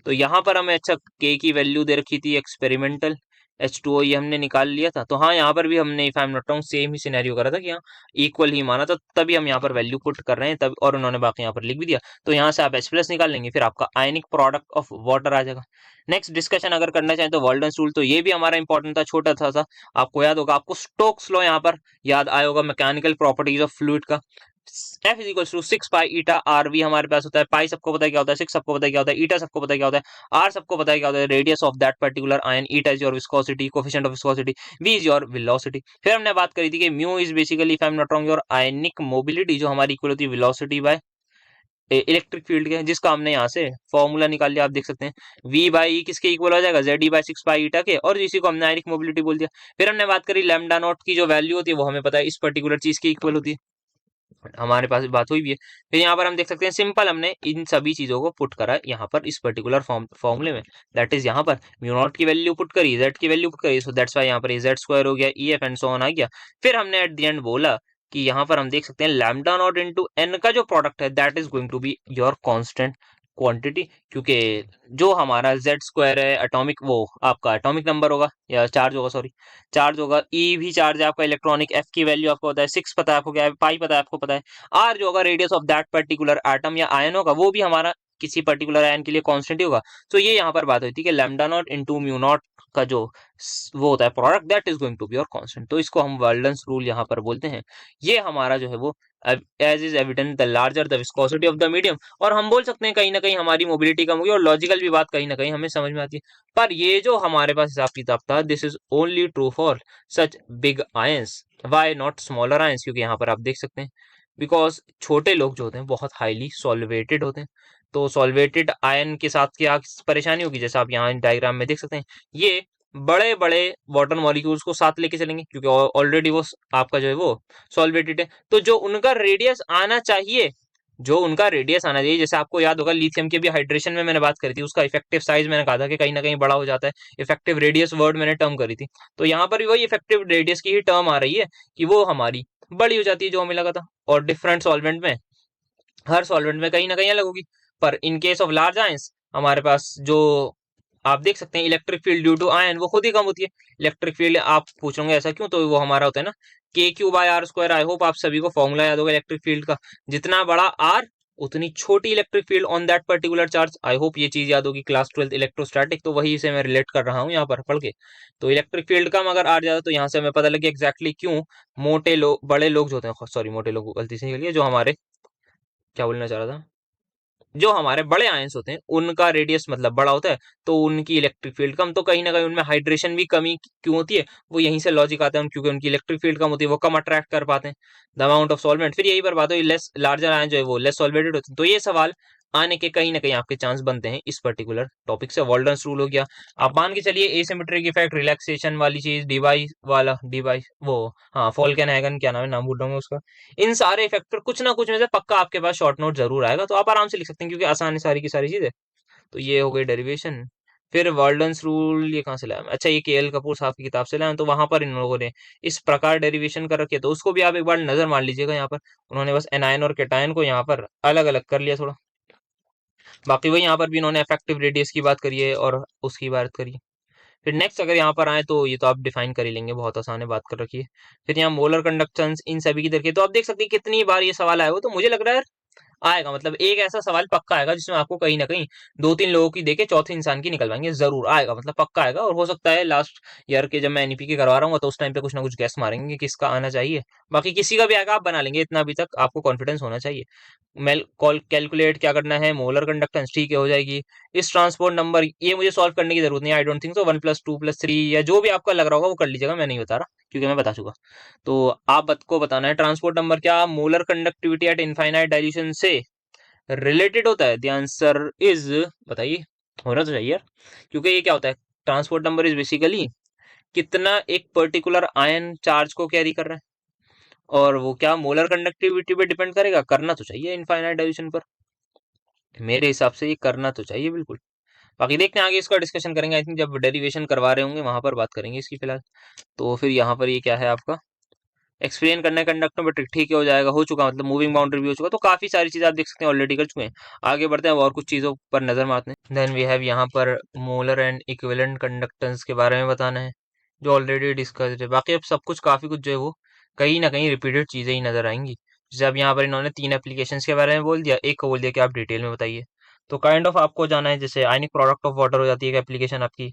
तो यहाँ पर हमें अच्छा के की वैल्यू दे रखी थी एक्सपेरिमेंटल, H2O ये हमने निकाल लिया था। तो हाँ, यहाँ पर भी हमने if I am not wrong same he scenario करा था कि यहाँ इक्वल ही माना था, तभी हम यहाँ पर वैल्यू पुट कर रहे हैं तब, और उन्होंने बाकी यहाँ पर लिख भी दिया। तो यहाँ से आप H प्लस निकाल लेंगे, फिर आपका आयनिक प्रोडक्ट ऑफ वाटर आ जाएगा। नेक्स्ट डिस्कशन अगर करना चाहें तो वॉल्डन्स रूल, तो ये भी हमारा इंपॉर्टेंट था, छोटा था आपको याद होगा, आपको स्टोक्स लॉ यहाँ पर याद आया होगा, मैकेनिकल प्रॉपर्टीज ऑफ फ्लूइड का। F is equal to 6 pi eta R V हमारे पास होता है, पाई सबको पता है क्या होता है, 6 सबको पता है क्या होता है, ईटा सबको पता है क्या होता है, आर सबको पता है क्या होता है, radius of that particular ion, eta is your viscosity, coefficient of viscosity, V is your velocity. फिर हमने बात करी थी कि mu is basically if I am not wrong your ionic mobility, जो हमारी इक्वल होती है वेलोसिटी बाय इलेक्ट्रिक फील्ड के, जिसका हमने यहाँ से फॉर्मूला निकाल लिया, आप देख सकते हैं v बाई ई किसके इक्वल हो जाएगा, जेड ई बाई 6 पाई ईटा के, और इसी को हमने आयनिक मोबिलिटी बोल दिया। फिर हमने बात करी लैम्डा नॉट की जो वैल्यू होती है वो हमें पता है इस पर्टिकुलर चीज की इक्वल होती है, हमारे पास बात हुई भी है। फिर यहाँ पर हम देख सकते हैं सिंपल हमने इन सभी चीजों को पुट करा यहाँ पर इस पर्टिकुलर फॉर्मूले में, दैट इज यहाँ पर म्यू नॉट की वैल्यू पुट करी, जेड की वैल्यू पुट करी, सो दैट्स वाई यहाँ पर जेड स्क्वायर हो गया, E F and so on आ गया। फिर हमने एट द एंड बोला कि यहाँ पर हम देख सकते हैं लैम्डा नॉट इनटू एन का जो प्रोडक्ट है that is going to be your constant quantity, क्योंकि जो हमारा जेड स्क्वायर है एटॉमिक, वो आपका एटॉमिक नंबर होगा या चार्ज होगा, सॉरी चार्ज होगा, ई भी चार्ज है आपका इलेक्ट्रॉनिक, एफ की वैल्यू आपको पता है 6 पता है आपको, क्या है पाई पता है आपको पता है, आर जो होगा radius of that particular atom या आयन होगा, वो भी हमारा किसी पर्टिकुलर आयन के लिए कांस्टेंट ही होगा। तो ये यहाँ पर बात हुई थी कि lambda naught into mu naught का जो वो होता है product that is going to be your constant, तो इसको हम वर्ल्डन्स रूल यहाँ पर बोलते हैं। ये हमारा जो है वो as is evident the larger the viscosity of the medium, और हम बोल सकते हैं कहीं ना कहीं हमारी मोबिलिटी कम होगी, और लॉजिकल भी बात कहीं ना कहीं हमें समझ में आती है। पर ये जो हमारे पास हिसाब किताब था, this is only true for such big ions, why not smaller ions, क्योंकि यहाँ पर आप देख सकते हैं बिकॉज छोटे लोग जो होते हैं बहुत हाईली सॉल्वेटेड होते हैं। तो सॉल्वेटेड आयन के साथ क्या परेशानी होगी, जैसे आप यहाँ डायग्राम में देख सकते हैं, ये बड़े बड़े वाटर मॉलिक्यूल्स को साथ लेके चलेंगे, क्योंकि ऑलरेडी वो आपका जो है वो सॉल्वेटेड है। तो जो उनका रेडियस आना चाहिए, जैसे आपको याद होगा लिथियम के भी हाइड्रेशन में मैंने बात करी थी, उसका इफेक्टिव साइज मैंने कहा था कि कहीं ना कहीं बड़ा हो जाता है, इफेक्टिव रेडियस वर्ड मैंने टर्म करी थी। तो यहाँ पर भी वही इफेक्टिव रेडियस की ही टर्म आ रही है कि वो हमारी बड़ी हो जाती है जो हमें लगा था, और डिफरेंट सॉल्वेंट में, हर सॉल्वेंट में कहीं ना कहीं अलग होगी। पर in case of large ions हमारे पास जो आप देख सकते हैं electric field due to ion वो खुद ही कम होती है। इलेक्ट्रिक फील्ड आप पूछोगे ऐसा क्यों, तो वो हमारा होता है ना KQ/R²। आई होप आप सभी को फॉर्मूला याद होगा इलेक्ट्रिक फील्ड का, जितना बड़ा R उतनी छोटी electric field on that particular charge. I hope ये चीज याद होगी क्लास 12th इलेक्ट्रोस्टैटिक, तो वही से मैं रिलेट कर रहा हूँ यहाँ पर पढ़ के। तो इलेक्ट्रिक फील्ड कम अगर R ज्यादा, तो यहाँ से हमें पता लगे एग्जैक्टली क्यों मोटे लोग, बड़े लोग जो होते हैं, सॉरी मोटे लोग गलती से निकल गया, जो हमारे क्या बोलना चाह रहा था, जो हमारे बड़े आयंस होते हैं उनका रेडियस मतलब बड़ा होता है, तो उनकी इलेक्ट्रिक फील्ड कम, तो कहीं ना कहीं उनमें हाइड्रेशन भी कमी क्यों होती है, वो यहीं से लॉजिक आता है, क्योंकि उनकी इलेक्ट्रिक फील्ड कम होती है, वो कम अट्रैक्ट कर पाते हैं द अमाउंट ऑफ सॉल्वेंट। फिर यही पर बात है, लेस लार्जर आयन जो है वो लेस सॉल्वेटेड होते हैं। तो ये सवाल आने के कहीं ना कहीं आपके चांस बनते हैं इस पर्टिकुलर टॉपिक से। वॉल्डन्स रूल हो गया, आप मान के चलिए एसिमेट्रिक इफेक्ट, रिलैक्सेशन वाली चीज, डिवाइस वाला डिवाइस वो, हाँ फॉल्केनहैगन क्या नाम है, नाम भूल रहा हूँ मैं उसका। इन सारे इफेक्ट पर कुछ ना कुछ में से पक्का आपके पास शॉर्ट नोट जरूर आएगा, तो आप आराम से लिख सकते हैं क्योंकि आसान है सारी की सारी चीजें। तो ये हो गई डेरिवेशन। फिर वर्ल्डन्स रूल ये कहाँ से लाया, अच्छा ये केएल कपूर साहब की किताब से लाया, तो वहां पर इन लोगों ने इस प्रकार डेरिवेशन कर रखी है, तो उसको भी आप एक बार नजर मार लीजिएगा। यहाँ पर उन्होंने बस एनायन और केटायन को यहाँ पर अलग अलग कर लिया थोड़ा। बाकी वही यहाँ पर भी इन्होंने इफेक्टिव रेडियस की बात करी है और उसकी बात करी है। फिर नेक्स्ट अगर यहाँ पर आए तो ये तो आप डिफाइन कर ही लेंगे, बहुत आसान है, बात कर रखी है। फिर यहाँ मोलर कंडक्टेंस इन सभी की देखिए, तो आप देख सकते हैं कितनी बार ये सवाल आया हो, तो मुझे लग रहा है आएगा, मतलब एक ऐसा सवाल पक्का आएगा जिसमें आपको कहीं ना कहीं दो तीन लोगों की देके चौथे इंसान की निकलवाएंगे, जरूर आएगा, मतलब पक्का आएगा। और हो सकता है लास्ट ईयर के जब मैं एनईपी के करवा रहा हूँ तो उस टाइम पे कुछ ना कुछ गैस मारेंगे कि किसका आना चाहिए। बाकी किसी का भी आएगा आप बना लेंगे, इतना अभी तक आपको कॉन्फिडेंस होना चाहिए। मेल कॉल कैलकुलेट क्या करना है, मोलर कंडक्टेंस ठीक है हो जाएगी। इस ट्रांसपोर्ट नंबर ये मुझे सॉल्व करने की जरूरत नहीं, आई डोंट थिंक सो, 1+2+3 या जो भी आपका लग रहा होगा वो कर लीजिएगा, मैं नहीं बता रहा क्योंकि मैं बता चुका। तो आप को बताना है ट्रांसपोर्ट नंबर क्या molar conductivity at infinite dilution से रिलेटेड होता है। द आंसर इज, बताइए, होना तो चाहिए यार, क्योंकि ये क्या होता है, ट्रांसपोर्ट नंबर इज बेसिकली कितना एक पर्टिकुलर आयन चार्ज को कैरी कर रहा है, और वो क्या मोलर कंडक्टिविटी पे डिपेंड करेगा, करना तो चाहिए इनफाइनाइट डाइल्यूशन पर, मेरे हिसाब से ये करना तो चाहिए बिल्कुल। बाकी देखते हैं आगे इसका डिस्कशन करेंगे, आई थिंक जब डेरिवेशन करवा रहे होंगे वहां पर बात करेंगे इसकी फिलहाल। तो फिर यहाँ पर ये क्या है आपका एक्सप्लेन करना है कंडक्टर में, ठीक है हो जाएगा, हो चुका, मतलब मूविंग बाउंड्री भी हो चुका, तो काफी सारी चीजें आप देख सकते हैं ऑलरेडी कर चुके हैं। आगे बढ़ते हैं और कुछ चीजों पर नजर मारते हैं। देन वी हैव यहाँ पर मोलर एंड इक्विवेलेंट कंडक्टेंस के बारे में बताना है, जो ऑलरेडी डिस्कस्ड है। बाकी अब सब कुछ काफी कुछ जो है वो कहीं ना कहीं रिपीटेड चीजें ही नजर आएंगी। जैसे अब यहाँ पर इन्होंने 3 एप्लीकेशंस के बारे में बोल दिया, एक को बोल दिया कि आप डिटेल में बताइए, तो काइंड ऑफ आपको जाना है, जैसे आयनिक प्रोडक्ट ऑफ वाटर हो जाती है एक एप्लीकेशन आपकी।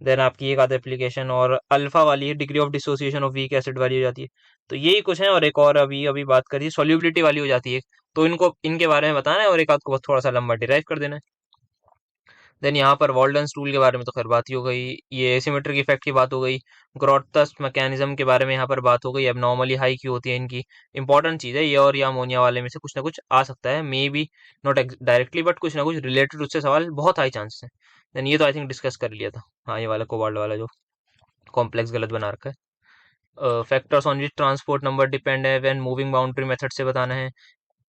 देन आपकी एक आध एप्लीकेशन और अल्फा वाली है, degree of dissociation of weak acid वाली हो जाती है। तो यही कुछ है, और एक और अभी अभी बात करिए सॉल्युबिलिटी वाली हो जाती है। तो इनको इनके बारे में बताना है और एक आध को बस थोड़ा सा लंबा डिराइव कर देना है। देन यहाँ पर वॉल्डन्स रूल के बारे में तो खैर बात ही हो गई, ये एसिमेट्रिक इफेक्ट की बात हो गई, ग्रॉथस मैकेनिज्म के बारे में यहाँ पर बात हो गई। अब नॉर्मली हाई क्यों होती है इनकी, इंपॉर्टेंट चीज है ये, और या अमोनिया वाले में से कुछ ना कुछ आ सकता है, may be not directly but कुछ ना कुछ रिलेटेड उससे सवाल बहुत हाई चांसेस है। देन ये तो आई थिंक डिस्कस कर लिया था, हाँ ये वाला कोबाल्ट वाला जो कॉम्प्लेक्स गलत बना रखा है। Factors on which transport number depend है व्हेन मूविंग बाउंड्री मेथड से बताना है।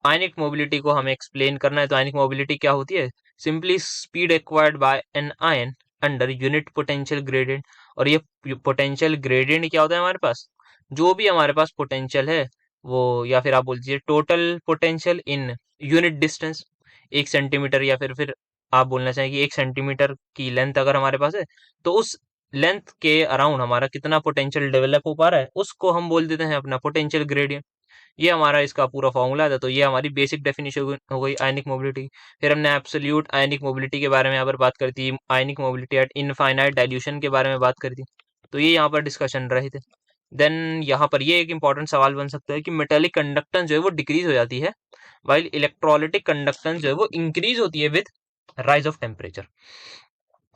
आयनिक मोबिलिटी को हमें एक्सप्लेन करना है, तो आयनिक मोबिलिटी क्या होती है, simply speed acquired by an ion under unit potential gradient. और ये पोटेंशियल ग्रेडियंट क्या होता है हमारे पास, जो भी हमारे पास पोटेंशियल है वो, या फिर आप बोल दीजिए total potential in unit distance, 1 centimetre, या फिर आप बोलना चाहिए कि 1 सेंटीमीटर की लेंथ अगर हमारे पास है, तो उस लेंथ के अराउंड हमारा कितना पोटेंशियल डेवलप हो पा रहा है उसको हम बोल देते हैं अपना पोटेंशियल ग्रेडियंट। ये हमारा इसका पूरा फॉर्मूला था, तो ये हमारी बेसिक डेफिनेशन हो गई आयनिक मोबिलिटी। फिर हमने एब्सोल्यूट आयनिक मोबिलिटी के बारे में यहाँ पर बात करी थी, आयनिक मोबिलिटी एट इनफाइनाइट डाइल्यूशन के बारे में बात करी थी, तो ये यहाँ पर डिस्कशन रहे थे। देन यहाँ पर ये एक इंपॉर्टेंट सवाल बन सकता है कि मेटेलिक कंडक्टेंस जो है वो डिक्रीज हो जाती है, वाइल इलेक्ट्रोलिटिक कंडक्टेंस जो है वो इंक्रीज होती है विद राइज ऑफ टेम्परेचर।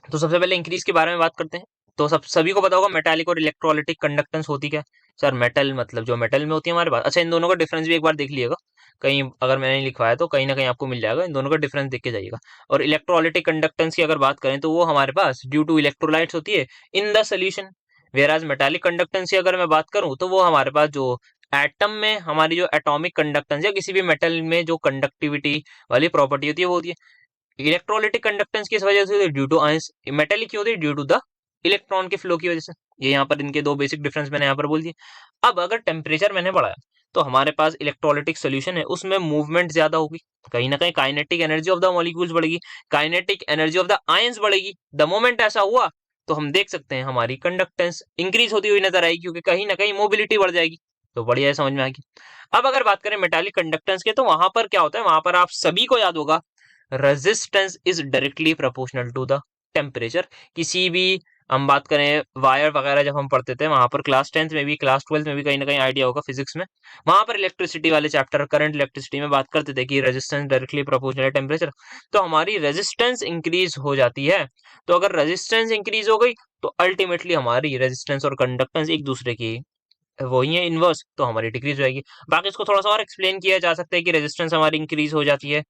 तो सबसे पहले इंक्रीज के बारे में बात करते हैं। तो सभी को पता होगा मेटालिक और इलेक्ट्रोलिटिक कंडक्टेंस होती क्या है। सर मेटल मतलब जो मेटल में होती है हमारे पास, अच्छा इन दोनों का डिफरेंस भी एक बार देख लीजिएगा, कहीं अगर मैंने नहीं लिखवाया तो कहीं ना कहीं आपको मिल जाएगा, इन दोनों का डिफरेंस देख के जाइएगा। और इलेक्ट्रोलिटिक कंडक्टेंस की अगर बात करें तो वो हमारे पास ड्यू टू इलेक्ट्रोलाइट्स होती है in the solution. वेराज metallic conductance की अगर मैं बात करूं तो वो हमारे पास जो एटम में हमारी जो एटॉमिक कंडक्टेंस या किसी भी मेटल में जो कंडक्टिविटी वाली प्रॉपर्टी होती है वो होती है। इलेक्ट्रोलिटिक कंडक्टेंस किस वजह से, ड्यू टू आयंस, मेटेलिक की होती है ड्यू टू द इलेक्ट्रॉन के फ्लो की वजह से। ये यहाँ पर इनके दो बेसिक डिफरेंस मैंने यहाँ पर बोल दिए। अब अगर टेम्परेचर मैंने बढ़ाया तो हमारे पास इलेक्ट्रोलिटिक सोल्यूशन है उसमें मूवमेंट ज्यादा होगी, कहीं ना कहीं kinetic energy of the molecules बढ़ेगी, kinetic energy of the ions बढ़ेगी। द मोमेंट ऐसा हुआ तो हम देख सकते हैं हमारी कंडक्टेंस इंक्रीज होती हुई नजर आएगी, क्योंकि कहीं ना कहीं मोबिलिटी बढ़ जाएगी। तो बढ़िया है, समझ में आ गई। अब अगर बात करें मेटालिक कंडक्टेंस के, तो वहां पर क्या होता है, वहां पर आप सभी को याद होगा resistance is directly proportional to the temperature. किसी भी हम बात करें वायर वगैरह, जब हम पढ़ते थे वहां पर क्लास 10th में भी, क्लास 12th में भी कहीं ना कहीं आइडिया होगा फिजिक्स में, वहां पर इलेक्ट्रिसिटी वाले चैप्टर, करंट इलेक्ट्रिसिटी में बात करते थे कि रेजिस्टेंस डायरेक्टली प्रोपोर्शनल है टेम्परेचर। तो हमारी रेजिस्टेंस इंक्रीज हो जाती है। तो अगर रेजिस्टेंस इंक्रीज हो गई तो अल्टीमेटली हमारी रेजिस्टेंस और कंडक्टेंस एक दूसरे की वही है इनवर्स, तो हमारी डिक्रीज हो जाएगी। बाकी इसको थोड़ा सा और एक्सप्लेन किया जा सकता है कि रेजिस्टेंस हमारी इंक्रीज हो जाती है,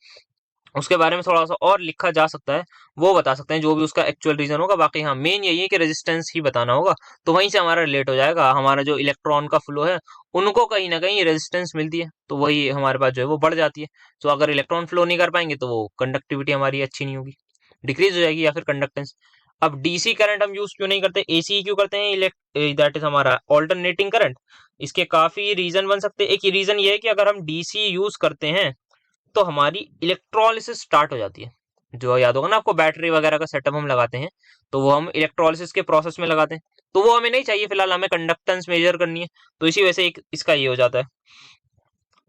उसके बारे में थोड़ा सा और लिखा जा सकता है, वो बता सकते हैं जो भी उसका एक्चुअल रीजन होगा। बाकी हाँ, मेन यही है कि रेजिस्टेंस ही बताना होगा, तो वहीं से हमारा रिलेट हो जाएगा। हमारा जो इलेक्ट्रॉन का फ्लो है उनको कहीं ना कहीं रेजिस्टेंस मिलती है, तो वही हमारे पास जो है वो बढ़ जाती है। तो अगर इलेक्ट्रॉन फ्लो नहीं कर पाएंगे तो वो कंडक्टिविटी हमारी अच्छी नहीं होगी, डिक्रीज हो जाएगी, या फिर कंडक्टेंस। अब डीसी करंट हम यूज क्यों नहीं करते, एसी क्यों करते हैं, दैट इज हमारा ऑल्टरनेटिंग करंट। इसके काफी रीजन बन सकते हैं। एक रीजन ये है कि अगर हम डीसी यूज करते हैं तो हमारी इलेक्ट्रोलिसिस स्टार्ट हो जाती है। जो याद होगा ना आपको, बैटरी वगैरह का सेटअप हम लगाते हैं तो वो हम इलेक्ट्रोलिसिस के प्रोसेस में लगाते हैं, तो वो हमें नहीं चाहिए, फिलहाल हमें कंडक्टेंस मेजर करनी है, तो इसी वजह से एक इसका ये हो जाता है।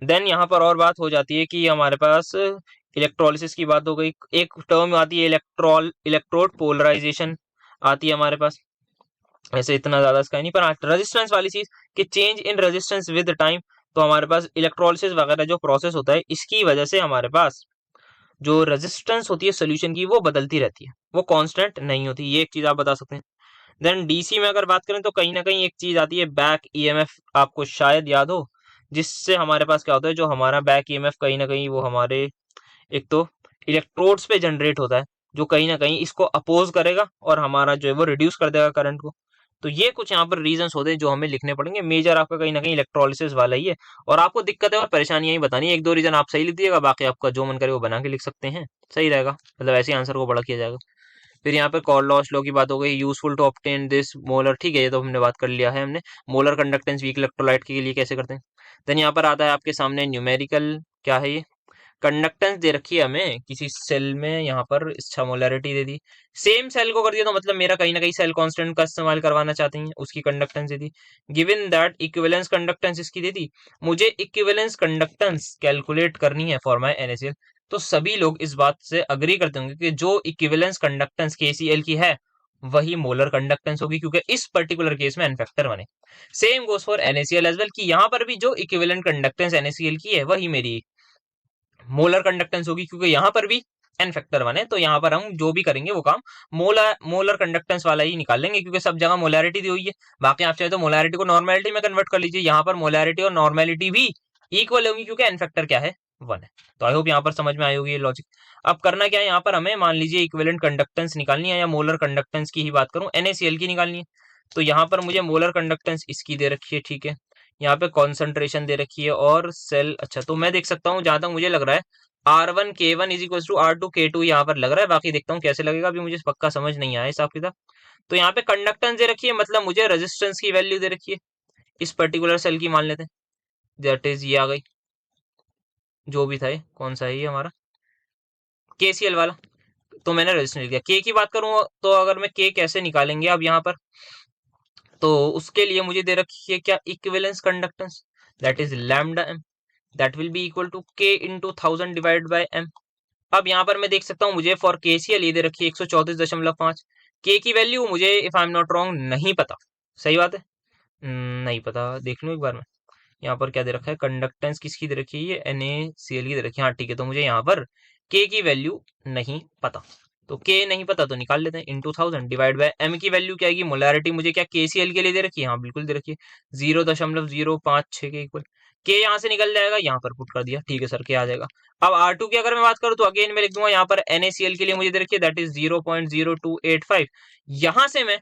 देन यहाँ पर और बात हो जाती है कि हमारे पास इलेक्ट्रोलिसिस की बात हो गई, एक टर्म आती है इलेक्ट्रोड पोलराइजेशन आती है हमारे पास। ऐसे इतना ज्यादा इसका नहीं, पर रेजिस्टेंस वाली चीज कि change in resistance with time. तो हमारे पास इलेक्ट्रोलिसिस वगैरह जो प्रोसेस होता है, इसकी वजह से हमारे पास जो रेजिस्टेंस होती है सोल्यूशन की वो बदलती रहती है, वो कांस्टेंट नहीं होती। ये एक चीज आप बता सकते हैं। देन डीसी में अगर बात करें तो कहीं ना कहीं एक चीज आती है बैक ईएमएफ, आपको शायद याद हो, जिससे हमारे पास क्या होता है, जो हमारा बैक ईएमएफ कहीं ना कहीं वो हमारे एक तो इलेक्ट्रोड्स पे जनरेट होता है, जो कहीं ना कहीं इसको अपोज करेगा और हमारा जो है वो रिड्यूस कर देगा करंट को। तो ये कुछ यहाँ पर रीजंस होते हैं जो हमें लिखने पड़ेंगे। मेजर आपका कहीं ना कहीं इलेक्ट्रोलिसिस वाला ही है, और आपको दिक्कतें और परेशानियां ही बतानी है। एक दो रीजन आप सही लिख दिएगा, बाकी आपका जो मन करे वो बना के लिख सकते हैं, सही रहेगा, मतलब ऐसे आंसर को बड़ा किया जाएगा। फिर यहाँ पे कॉर्लॉस लॉ की बात हो गई, useful to obtain this molar, ठीक है, ये तो हमने बात कर लिया है हमने। मोलर कंडक्टेंस वीक इलेक्ट्रोलाइट के लिए कैसे करते हैं। देन यहाँ पर आता है आपके सामने न्यूमेरिकल, क्या है ये, कंडक्टेंस दे रखी है हमें किसी सेल में, यहाँ पर अच्छा मोलैरिटी दे दी, सेम सेल को कर दिया, तो मतलब मेरा कहीं ना कहीं सेल कांस्टेंट का इस्तेमाल करवाना चाहते हैं, उसकी conductance they the. Given that equivalence conductance इसकी दे दी, मुझे इक्विवेलेंस कंडक्टेंस कैलकुलेट करनी है फॉर माय NaCl। तो सभी लोग इस बात से अग्री करते होंगे कि जो इक्विवेलेंस कंडक्टेंस KCl की है वही मोलर कंडक्टेंस होगी, क्योंकि इस पर्टिकुलर केस में एन फैक्टर बने। Same goes for NaCl as well, कि यहाँ पर भी जो इक्विवेलेंट कंडक्टेंस NaCl की है वही मेरी मोलर कंडक्टेंस होगी, क्योंकि यहाँ पर भी एन फैक्टर वन है। तो यहाँ पर हम जो भी करेंगे वो काम मोलर कंडक्टेंस वाला ही निकाल लेंगे, क्योंकि सब जगह मोलैरिटी दी हुई है। बाकी आप चाहे तो मोलैरिटी को नॉर्मेलिटी में कन्वर्ट कर लीजिए, यहाँ पर मोलैरिटी और नॉर्मेलिटी भी इक्वल होगी, क्योंकि एन फैक्टर क्या है, वन है। तो आई होप यहाँ पर समझ में आई होगी ये लॉजिक। अब करना क्या है, यहाँ पर हमें मान लीजिए इक्विवेलेंट कंडक्टेंस निकालनी है, या मोलर कंडक्टेंस की ही बात करूं, NaCl की निकालनी है। तो यहाँ पर मुझे मोलर कंडक्टेंस इसकी दे रखी है, ठीक है, यहाँ पे कॉन्सेंट्रेशन दे रखी है और सेल, अच्छा, तो मैं देख सकता हूँ जहां तक मुझे लग रहा है R1K1 is equal to R2K2 यहाँ पर लग रहा है। बाकी देखता हूँ कैसे लगेगा, अभी मुझे पक्का समझ नहीं आया हिसाब किताब। तो यहाँ पे कंडक्टेंस दे रखी है, मतलब मुझे रेजिस्टेंस की वैल्यू दे रखी है इस पर्टिकुलर सेल की, मान लेते हैं दैट इज ये आ गई, जो भी था ये, कौन सा है ये हमारा KCl वाला। तो मैंने रेजिस्टेंस लिख दिया। के की बात करूं तो अगर मैं के कैसे निकालेंगे अब यहाँ पर, तो उसके लिए मुझे दे रखी है क्या, equivalence conductance, that is lambda M, that will be equal to K into 1000 divide by M. अब यहाँ पर मैं देख सकता हूँ मुझे फॉर KCl ये दे रखी है 134.5। के की वैल्यू मुझे if I am not wrong नहीं पता, सही बात है, नहीं पता, देख लूँ एक बार मैं। यहाँ पर क्या दे रखा है, कंडक्टेंस किसकी दे रखी है, ये NaCl की दे रखी है, हाँ ठीक है। तो मुझे यहाँ पर के की वैल्यू नहीं पता, तो के नहीं पता तो निकाल लेते हैं, इंटू 1000 डिवाइड बाय एम की वैल्यू क्या आएगी, मोलैरिटी मुझे क्या KCl के लिए दे रखी है, हाँ बिल्कुल दे रखी है, 0.056 के इक्वल। के यहाँ से निकल जाएगा, यहाँ पर पुट कर दिया, ठीक है सर, के आ जाएगा। अब R2 की अगर मैं बात करूँ तो अगेन मैं लिख दूंगा, यहाँ पर NaCl के लिए मुझे दे रखी है दैट इज 0.0285। यहाँ से मैं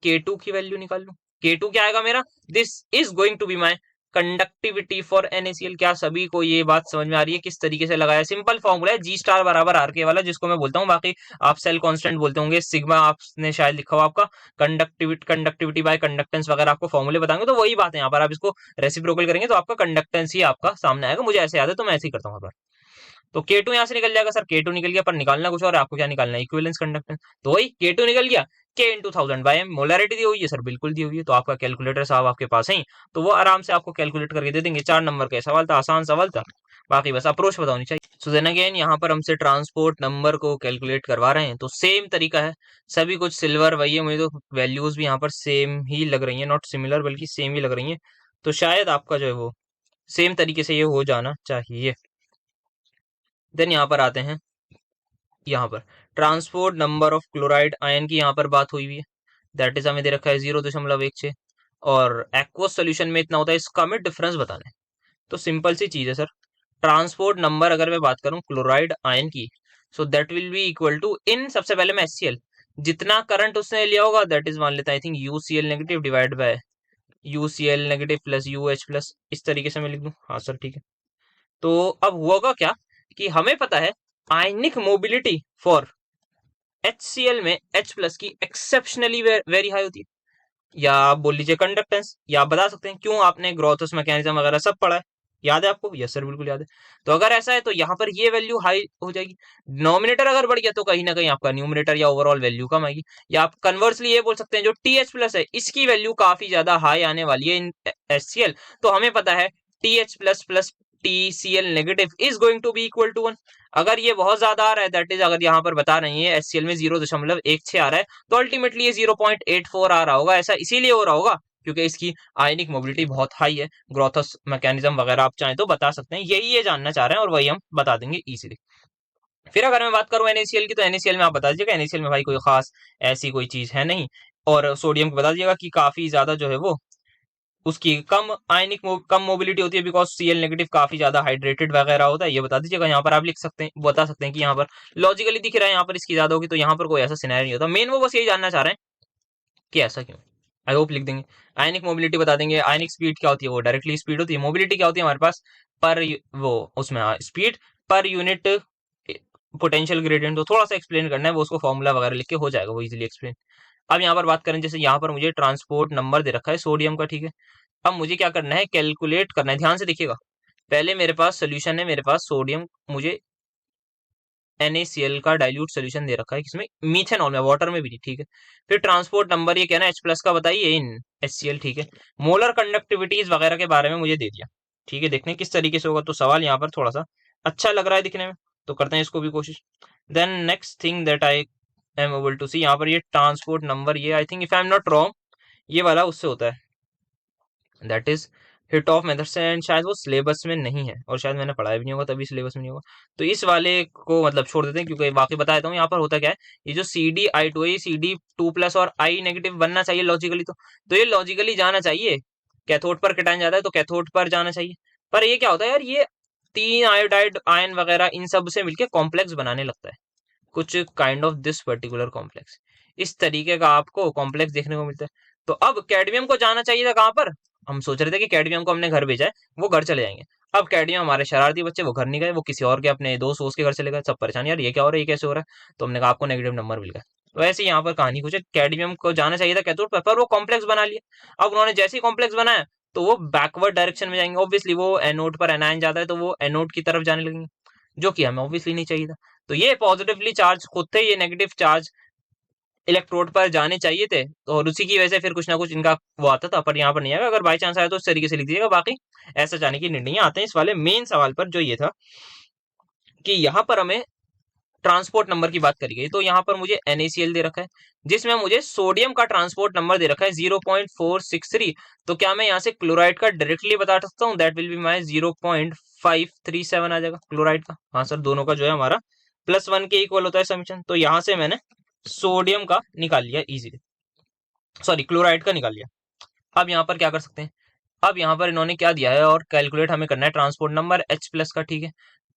K2 की वैल्यू निकाल लूं, K2 क्या आएगा मेरा, this is going to be my conductivity for NaCl। क्या सभी को ये बात समझ में आ रही है किस तरीके से लगाया, सिंपल फॉर्मूला है, G स्टार बराबर RK वाला, जिसको मैं बोलता हूँ, बाकी आप सेल कांस्टेंट बोलते होंगे, सिग्मा आपने शायद लिखा हुआ आपका, कंडक्टिविटी बाय कंडक्टेंस वगैरह आपको फॉर्मूले बताएंगे, तो वही बात है यहाँ पर, आप इसको रेसिप्रोकल करेंगे तो आपका कंडक्टेंस ही आपका सामने आएगा। मुझे ऐसे याद है तो मैं ऐसे ही करता हूँ। तो K2 यहाँ से निकल जाएगा सर, K2 निकल गया, पर निकालना कुछ और है, आपको क्या निकालना है, इक्विवेलेंस कंडक्टेंस। तो वही K2 निकल गया, K into 1000 by M, molarity दी हुई है सर, बिल्कुल दी हुई है, तो आपका कैलकुलेटर साहब आपके पास है, तो वो आराम से आपको कैलकुलेट करके दे देंगे। 4 नंबर का सवाल था, आसान सवाल था, बाकी बस अप्रोच पता होनी चाहिए। सो देन अगेन यहाँ पर हमसे ट्रांसपोर्ट नंबर को कैलकुलेट करवा रहे हैं, तो सेम तरीका है, सभी कुछ सिल्वर वही है। मुझे तो वैल्यूज भी यहाँ पर सेम ही लग रही है, नॉट सिमिलर बल्कि सेम ही लग रही है, तो शायद आपका जो है वो सेम तरीके से ये हो जाना चाहिए। देन यहाँ पर आते हैं, यहाँ पर transport number of chloride ion की यहाँ पर बात हुई हुई है, दैट इज हमें दे रखा है 0.16, और एक्वस सोल्यूशन में इतना होता है, इसका हमें डिफरेंस बताना है। तो सिंपल सी चीज है सर, ट्रांसपोर्ट नंबर अगर मैं बात करूं क्लोराइड आयन की, so that will be equal to, इन सबसे पहले मैं HCl, जितना करंट उसने लिया होगा दैट इज मान लेता है I think UCl negative divide by UCl negative plus UH plus, इस तरीके से मैं लिख दूं। हाँ सर ठीक है। तो अब होगा क्या कि हमें पता है आयनिक मोबिलिटी फॉर HCl में H प्लस की एक्सेप्शनली वेरी हाई होती है, या आप बोल लीजिए कंडक्टेंस, या आप बता सकते हैं क्यों, आपने ग्रोथस मैकेनिज्म वगैरह सब पढ़ा है, याद है आपको? यस सर बिल्कुल याद है। तो अगर ऐसा है तो यहाँ पर ये वैल्यू हाई हो जाएगी, डिनोमिनेटर अगर बढ़ गया तो कहीं ना कहीं आपका न्यूमिनेटर या ओवरऑल वैल्यू कम आएगी, या आप कन्वर्सली ये बोल सकते हैं जो TH प्लस है इसकी वैल्यू काफी ज्यादा हाई आने वाली है इन HCl। तो हमें पता है TH plus plus TCl negative is going to be equal to 1। अगर ये बहुत ज्यादा आ रहा है, दैट इज अगर यहाँ पर बता रही है HCl में 0.16 आ रहा है, तो अल्टीमेटली ये 0.84 आ रहा होगा। ऐसा इसीलिए हो रहा होगा क्योंकि इसकी आयनिक मोबिलिटी बहुत हाई है। ग्रोथस मैकेनिज्म वगैरह आप चाहें तो बता सकते हैं, यही ये जानना चाह रहे हैं और वही हम बता देंगे इजीली। फिर अगर मैं बात करूं NaCl की, तो NaCl में आप बता दीजिएगा, NaCl में भाई कोई खास ऐसी कोई चीज है नहीं, और सोडियम को बता दीजिएगा कि काफी ज्यादा जो है वो उसकी कम आयनिक कम मोबिलिटी होती है, बिकॉज Cl नेगेटिव काफी ज्यादा हाइड्रेटेड वगैरह होता है, ये बता दीजिएगा। यहाँ पर आप लिख सकते हैं, बता सकते हैं कि यहाँ पर लॉजिकली दिख रहा है यहाँ पर इसकी ज्यादा होगी, तो यहाँ पर कोई ऐसा सिनेरियो नहीं होता। मेन वो बस यही जानना चाह रहे हैं कि ऐसा क्यों। आई होप लिख देंगे। आयनिक मोबिलिटी बता देंगे, आयनिक स्पीड क्या होती है, वो डायरेक्टली स्पीड होती है। मोबिलिटी क्या होती है हमारे पास पर वो उसमें speed per unit potential gradient. तो थोड़ा सा एक्सप्लेन करना है, वो उसको फॉर्मूला वगैरह लिख के हो जाएगा वो इजीली एक्सप्लेन। अब यहाँ पर बात करें, जैसे यहाँ पर मुझे ट्रांसपोर्ट नंबर दे रखा है सोडियम का, ठीक है। अब मुझे क्या करना है, कैलकुलेट करना है, ध्यान से देखिएगा। पहले मेरे पास सोल्यूशन है, मेरे पास सोडियम, मुझे NaCl का डाइल्यूट सोल्यूशन दे रखा है, किसमें, मीथेनॉल में, वाटर में भी नहीं, ठीक है। फिर ट्रांसपोर्ट नंबर ये कहना है H प्लस का बताइए इन HCl, ठीक है। मोलर कंडक्टिविटीज वगैरह के बारे में मुझे दे दिया, ठीक है। देखते हैं किस तरीके से होगा। तो सवाल यहाँ पर थोड़ा सा अच्छा लग रहा है दिखने में, तो करते हैं इसको भी कोशिश। Then next thing that I am able to see, यहाँ पर ये ट्रांसपोर्ट नंबर, ये I think if I am not wrong ये वाला उससे होता है, that is Hittorf method से, एंड शायद वो सिलेबस में नहीं है, और शायद मैंने पढ़ाया भी नहीं होगा तभी सिलेबस में नहीं होगा। तो इस वाले को मतलब छोड़ देते हैं, क्योंकि बाकी बता देता हूँ यहाँ पर होता क्या है। ये जो CD I2 है, ये CD2 प्लस और I नेगेटिव बनना चाहिए लॉजिकली, तो ये लॉजिकली जाना चाहिए, कैथोड पर कैटायन जाता है तो कैथोड पर जाना चाहिए। पर ये क्या होता है यार, ये तीन आयोडाइड आयन वगैरह इन सब से मिलकर कॉम्प्लेक्स बनाने लगता है, कुछ kind of this particular complex, इस तरीके का आपको कॉम्प्लेक्स देखने को मिलता है। तो अब कैडमियम को जाना चाहिए था कहाँ पर, हम सोच रहे थे कि कैडमियम को हमने घर भेजा है, वो घर चले जाएंगे। अब कैडमियम हमारे शरारती बच्चे, वो घर नहीं गए, वो किसी और के अपने दोस्त वोस्त के घर चले गए, सब परेशान, यार ये क्या हो रहा है, ये कैसे हो रहा है। तो हमने कहा आपको नेगेटिव नंबर मिल गया। तो ऐसे ही यहाँ पर कहानी कुछ है, कैडमियम को जाना चाहिए था कैथोड पर वो कॉम्प्लेक्स बना लिया। अब उन्होंने जैसे ही कॉम्प्लेक्स बनाया तो वो बैकवर्ड डायरेक्शन में जाएंगे, ऑब्वियसली वो एनोड पर एनायन जाता है तो वो एनोड की तरफ जाने लगेंगे, जो कि हमें ऑब्वियसली नहीं चाहिए था। तो ये पॉजिटिवली चार्ज खुद थे, ये नेगेटिव चार्ज इलेक्ट्रोड पर जाने चाहिए थे, तो और उसी की वजह से फिर कुछ ना कुछ इनका वो आता था, पर यहाँ पर नहीं आएगा। अगर बाई चांस आया तो उस तरीके से लिख दीजिएगा, बाकी ऐसा जाने की निर्णय आते हैं इस वाले मेन सवाल पर, जो ये था कि यहाँ पर हमें ट्रांसपोर्ट नंबर की बात करी गई। तो यहाँ पर मुझे NaCl दे रखा है, जिसमें मुझे सोडियम का ट्रांसपोर्ट नंबर दे रखा है 0.463। तो क्या मैं यहाँ से क्लोराइड का डायरेक्टली बता सकता हूँ, दैट विल बी माई 0.537 आ जाएगा क्लोराइड का। हाँ सर, दोनों का जो है हमारा +1 के इक्वल होता है समीशन। तो यहाँ से मैंने सोडियम का निकाल लिया इजीली, सॉरी क्लोराइड का निकाल लिया। अब यहाँ पर क्या कर सकते हैं, अब यहाँ पर इन्होंने क्या दिया है, और कैलकुलेट हमें करना है ट्रांसपोर्ट नंबर H प्लस का, ठीक है।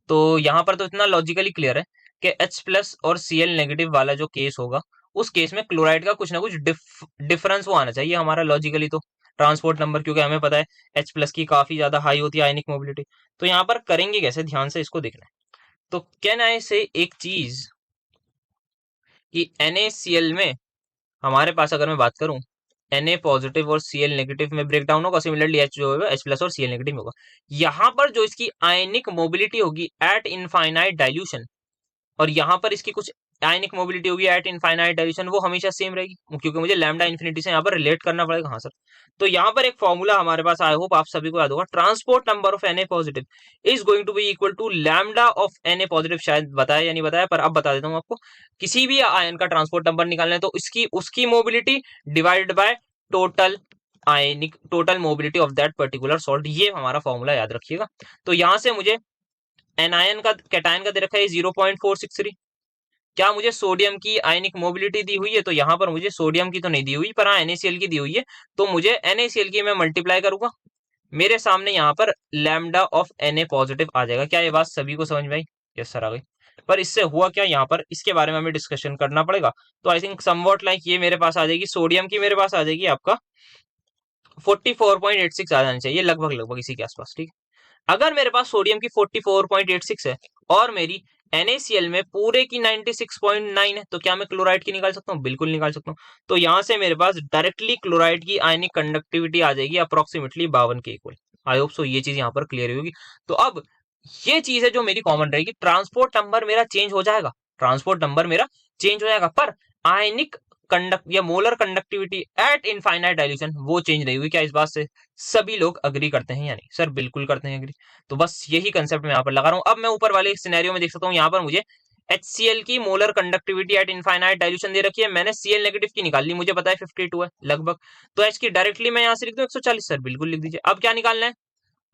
तो यहाँ पर तो इतना लॉजिकली क्लियर है कि H प्लस और Cl नेगेटिव वाला जो केस होगा, उस केस में क्लोराइड का कुछ ना कुछ डिफरेंस वो आना चाहिए हमारा लॉजिकली। तो ट्रांसपोर्ट नंबर, क्योंकि हमें पता है H प्लस की काफी ज्यादा हाई होती है आयनिक मोबिलिटी। तो यहाँ पर करेंगे कैसे, ध्यान से इसको देखना है। तो कैन आई से एक चीज कि NaCl में हमारे पास अगर मैं बात करूं, Na पॉजिटिव और Cl नेगेटिव में ब्रेक डाउन होगा, सिमिलरली H जो होगा H प्लस और Cl नेगेटिव होगा। यहाँ पर जो इसकी आयनिक मोबिलिटी होगी एट इनफाइनाइट डाइल्यूशन, और यहाँ पर इसकी कुछ आयनिक मोबिलिटी होगी एट इनफाइनाइट डायल्यूशन वो हमेशा सेम रहेगी, क्योंकि मुझे लैम्डा इन्फिनिटी से यहाँ पर रिलेट करना पड़ेगा। हाँ सर, तो यहाँ पर एक फॉर्मूला हमारे पास, आई होप आप सभी को याद होगा, transport number of Na positive is going to be equal to lambda of Na positive. शायद बताया या नहीं बताया, पर अब बता देता हूँ आपको। किसी भी आयन का ट्रांसपोर्ट नंबर निकालना है तो इसकी उसकी mobility divided by total ionic total mobility of that particular salt, ये हमारा फॉर्मूला याद रखिएगा। तो यहां से मुझे एनायन का कैटायन का दे रखा है 0.463। क्या मुझे सोडियम की आयनिक मोबिलिटी दी हुई है? तो यहाँ पर मुझे सोडियम की तो नहीं दी हुई, पर हाँ NaCl की दी हुई है। तो मुझे NaCl की मैं मल्टीप्लाई करूंगा, मेरे सामने यहाँ पर लैम्डा ऑफ Na पॉजिटिव आ जाएगा। क्या ये बात सभी को समझ में आई? यस सर, आ गई। पर इससे हुआ क्या यहाँ पर, इसके बारे में हमें डिस्कशन करना पड़ेगा। तो आई थिंक समवॉट लाइक ये मेरे पास आ जाएगी, सोडियम की मेरे पास आ जाएगी आपका 44.86 आ जानी चाहिए, लगभग लगभग इसी के आसपास, ठीक है। अगर मेरे पास सोडियम की 44.86 है और मेरी NaCl में पूरे की 96.9 है, तो क्या मैं क्लोराइड की निकाल सकता हूँ? बिल्कुल निकाल सकता हूँ। तो यहां से मेरे पास डायरेक्टली क्लोराइड की आयनिक कंडक्टिविटी आ जाएगी अप्रोक्सीमेटली 52 के इक्वल। आई होप सो ये चीज यहाँ पर क्लियर होगी। तो अब ये चीज है जो मेरी कॉमन रहेगी, ट्रांसपोर्ट नंबर मेरा चेंज हो जाएगा, ट्रांसपोर्ट नंबर मेरा चेंज हो जाएगा, पर आयनिक कंडक्ट या molar conductivity at infinite dilution वो चेंज नहीं हुई। क्या इस बात से सभी लोग अग्री करते हैं या नहीं? सर बिल्कुल करते हैं अग्री। तो बस यही कंसेप्ट मैं यहाँ पर लगा रहा हूँ। अब मैं ऊपर वाले सिनेरियो में देख सकता हूँ, यहाँ पर मुझे HCl की molar conductivity at infinite dilution दे रखी है, मैंने Cl नेगेटिव की निकाल ली, मुझे पता है 52 है लगभग। तो H की डायरेक्टली मैं यहाँ से लिख दूं 140। सर बिल्कुल लिख दीजिए। अब क्या निकालना है?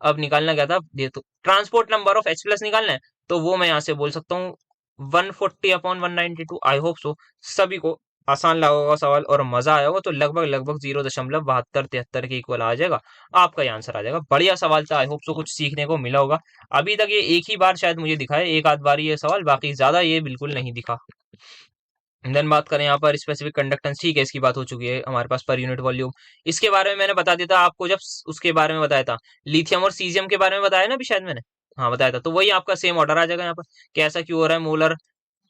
अब निकालना क्या था, ये तो transport number of H plus निकालना है। तो वो मैं यहाँ से बोल सकता हूँ 140/192। आई होप सो सभी को आसान लगा होगा सवाल और मजा आया होगा। तो लगभग लगभग 0.7273 के इक्वल आ जाएगा, आपका ये आंसर आ जाएगा। बढ़िया सवाल था, आई होप सो कुछ सीखने को मिला होगा। अभी तक ये एक ही बार शायद मुझे दिखा है, एक आध बार ये सवाल, बाकी ज्यादा ये बिल्कुल नहीं दिखा। देन बात करें यहाँ पर स्पेसिफिक कंडक्टेंस, ठीक है इसकी बात हो चुकी है हमारे पास, पर यूनिट वॉल्यूम इसके बारे में मैंने बता दिया था आपको जब उसके बारे में बताया था, लिथियम और सीजियम के बारे में बताया ना अभी शायद मैंने, हाँ बताया था। तो वही आपका सेम ऑर्डर आ जाएगा यहाँ पर, कैसा क्यों हो रहा है, मोलर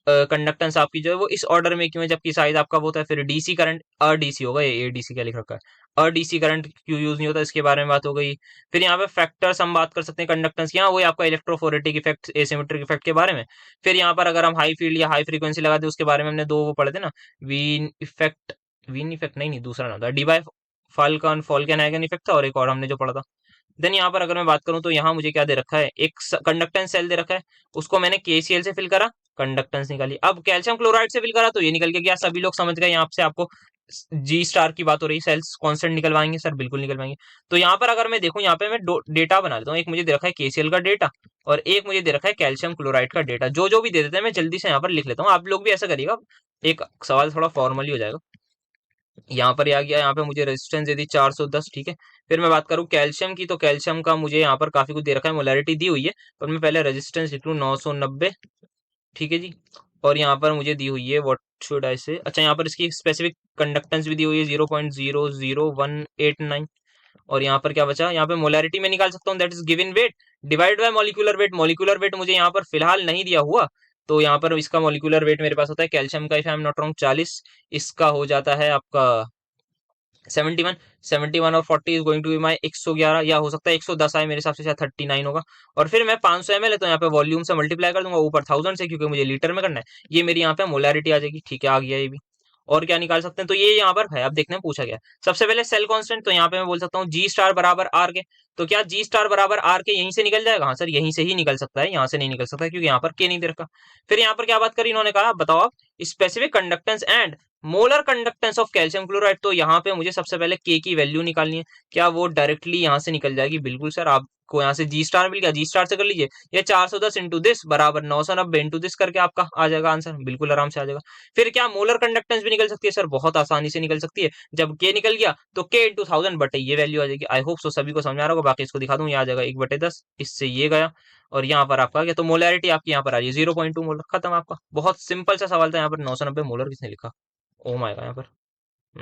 कंडक्टेंस आपकी जो है वो इस ऑर्डर में क्यों है, जबकि साइज आपका वो होता है। फिर डीसी करंट डीसी होगा, ये डीसी क्या लिख रखा है, डीसी करंट क्यों यूज नहीं होता, इसके बारे में बात हो गई। फिर यहाँ पे फैक्टर्स हम बात कर सकते हैं कंडक्टेंस की, हाँ वही आपका इलेक्ट्रोफोरेटिक इफेक्ट, एसिमेट्रिक इफेक्ट के बारे में। फिर यहाँ पर अगर हम हाई फील्ड या हाई फ्रीक्वेंसी लगाते हैं उसके बारे में हमने दो वो पढ़े थे ना, वीन इफेक्ट, वीन इफेक्ट नहीं नहीं दूसरा नाम था, Debye falcon Falcon eigen effect था, और एक और हमने जो पढ़ा था। देन यहाँ पर अगर मैं बात करूं तो यहाँ मुझे क्या दे रखा है, एक कंडक्टेंस सेल दे रखा है, उसको मैंने KCl से फिल करा, कंडक्टेंस निकाली। अब कैल्शियम क्लोराइड से फिल करा तो ये निकल के गया, सभी लोग समझ गए यहाँ से आपको G स्टार की बात हो रही, सेल्स कांस्टेंट निकलवाएंगे? सर बिल्कुल निकलवाएंगे। तो यहाँ पर अगर मैं देखूं, यहाँ पे मैं डेटा बना लेता हूँ, एक मुझे दे रखा है KCl का डेटा और एक मुझे दे रखा है कैल्शियम क्लोराइड का डेटा। जो जो भी दे देते हैं मैं जल्दी से यहाँ पर लिख लेता हूँ, आप लोग भी ऐसा करिएगा, एक सवाल थोड़ा फॉर्मली हो जाएगा। यहाँ पर आ गया, यहाँ पे मुझे रेजिस्टेंस दे दी 410, ठीक है। फिर मैं बात करूँ कैल्शियम की, तो कैल्शियम का मुझे यहाँ पर काफी कुछ दे रखा है, मोलैरिटी दी हुई है, पर मैं पहले रेजिस्टेंस लिख लूँ 990, ठीक है जी। और यहाँ पर मुझे दी हुई है व्हाट शुड आई से, अच्छा यहाँ पर इसकी स्पेसिफिक कंडक्टेंस भी दी हुई है 0.00189। और यहाँ पर क्या बचा, यहाँ पे मोलैरिटी में निकाल सकता हूँ, that is given weight divide by molecular weight. Molecular weight मुझे यहाँ पर फिलहाल नहीं दिया हुआ, तो यहाँ पर इसका मॉलिक्यूलर वेट मेरे पास होता है कैल्शियम का, if I am not wrong 40, इसका हो जाता है आपका 71, 71 और 40 is going to be my 111, या हो सकता है 110 आए मेरे हिसाब से, शायद 39 होगा। और फिर मैं 500 ml है तो यहाँ पे वॉल्यूम से मल्टीप्लाई कर दूंगा, ऊपर 1000 से, क्योंकि मुझे लीटर में करना है। ये मेरी यहाँ पे मोलैरिटी आ जाएगी, ठीक है आ गया ये भी। और क्या निकाल सकते हैं, तो ये यहाँ पर है, अब देखने में पूछा गया सबसे पहले सेल कांस्टेंट, तो यहाँ पे मैं बोल सकता हूँ G स्टार बराबर R के। तो क्या G स्टार बराबर R के यहीं से निकल जाएगा? हाँ सर यहीं से ही निकल सकता है, यहाँ से नहीं निकल सकता क्योंकि यहाँ पर K नहीं दे रखा। फिर यहाँ पर क्या बात करी इन्होंने, कहा बताओ आप specific conductance and molar conductance of calcium chloride. तो यहाँ पे मुझे सबसे पहले K की वैल्यू निकालनी है, क्या वो डायरेक्टली यहाँ से निकल जाएगी? बिल्कुल सर, आपको यहाँ से G स्टार मिल गया, G स्टार से कर लीजिए, ये 410 इंटू दिस बराबर 990 इंटू दिस करके आपका आ जाएगा आंसर, बिल्कुल आराम से आ जाएगा। फिर क्या मोलर कंडक्टेंस भी निकल सकती है? सर बहुत आसानी से निकल सकती है, जब K निकल गया तो K इंटू 1000 बटे ये वैल्यू आ जाएगी। आई होप सो सभी को समझ आ रहा होगा, बाकी इसको दिखा दूं, ये आ जाएगा 1/10, इससे ये गया और यहाँ पर आपका आ गया। तो मोलैरिटी आपकी यहाँ पर आ रही है 0.2 मोलर, खत्म आपका। बहुत सिंपल सा सवाल था, यहाँ पर 990 मोलर किसने लिखा, ओ माय गॉड यहाँ पर।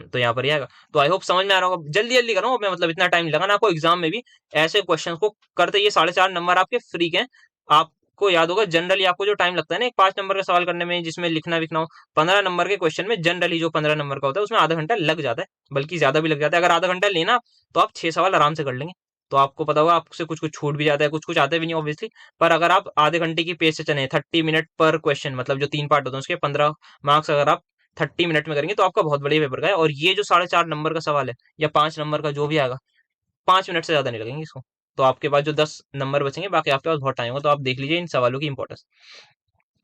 तो यहाँ पर ही आएगा। तो आई होप समझ में आ रहा होगा, जल्दी जल्दी करो, मैं मतलब इतना टाइम लगा ना आपको एग्जाम में भी ऐसे क्वेश्चन को करते, ये 4.5 नंबर आपके फ्री के हैं। आपको याद होगा जनरली आपको जो टाइम लगता है ना एक 5 नंबर का सवाल करने में, जिसमें लिखना विखना हो, 15 नंबर के क्वेश्चन में जनरली जो 15 नंबर का होता है उसमें आधा घंटा लग जाता है, बल्कि ज्यादा भी लग जाता है। अगर आधा घंटा लेना तो आप 6 सवाल आराम से कर लेंगे। तो आपको पता होगा आपसे कुछ कुछ छूट भी जाता है, कुछ कुछ आते भी नहीं ऑब्वियसली। पर अगर आप आधे घंटे की पेज से चले 30 मिनट पर क्वेश्चन, मतलब जो 3 पार्ट होते हैं उसके 15 मार्क्स अगर आप 30 मिनट में करेंगे तो आपका बहुत बढ़िया पेपर का है। और ये जो 4.5 नंबर का सवाल है या 5 नंबर का जो भी आएगा, 5 मिनट से ज्यादा नहीं लगेंगे इसको। तो आपके पास जो 10 नंबर बचेंगे, बाकी आपके पास बहुत टाइम होगा। तो आप देख लीजिए इन सवालों की इंपॉर्टेंस।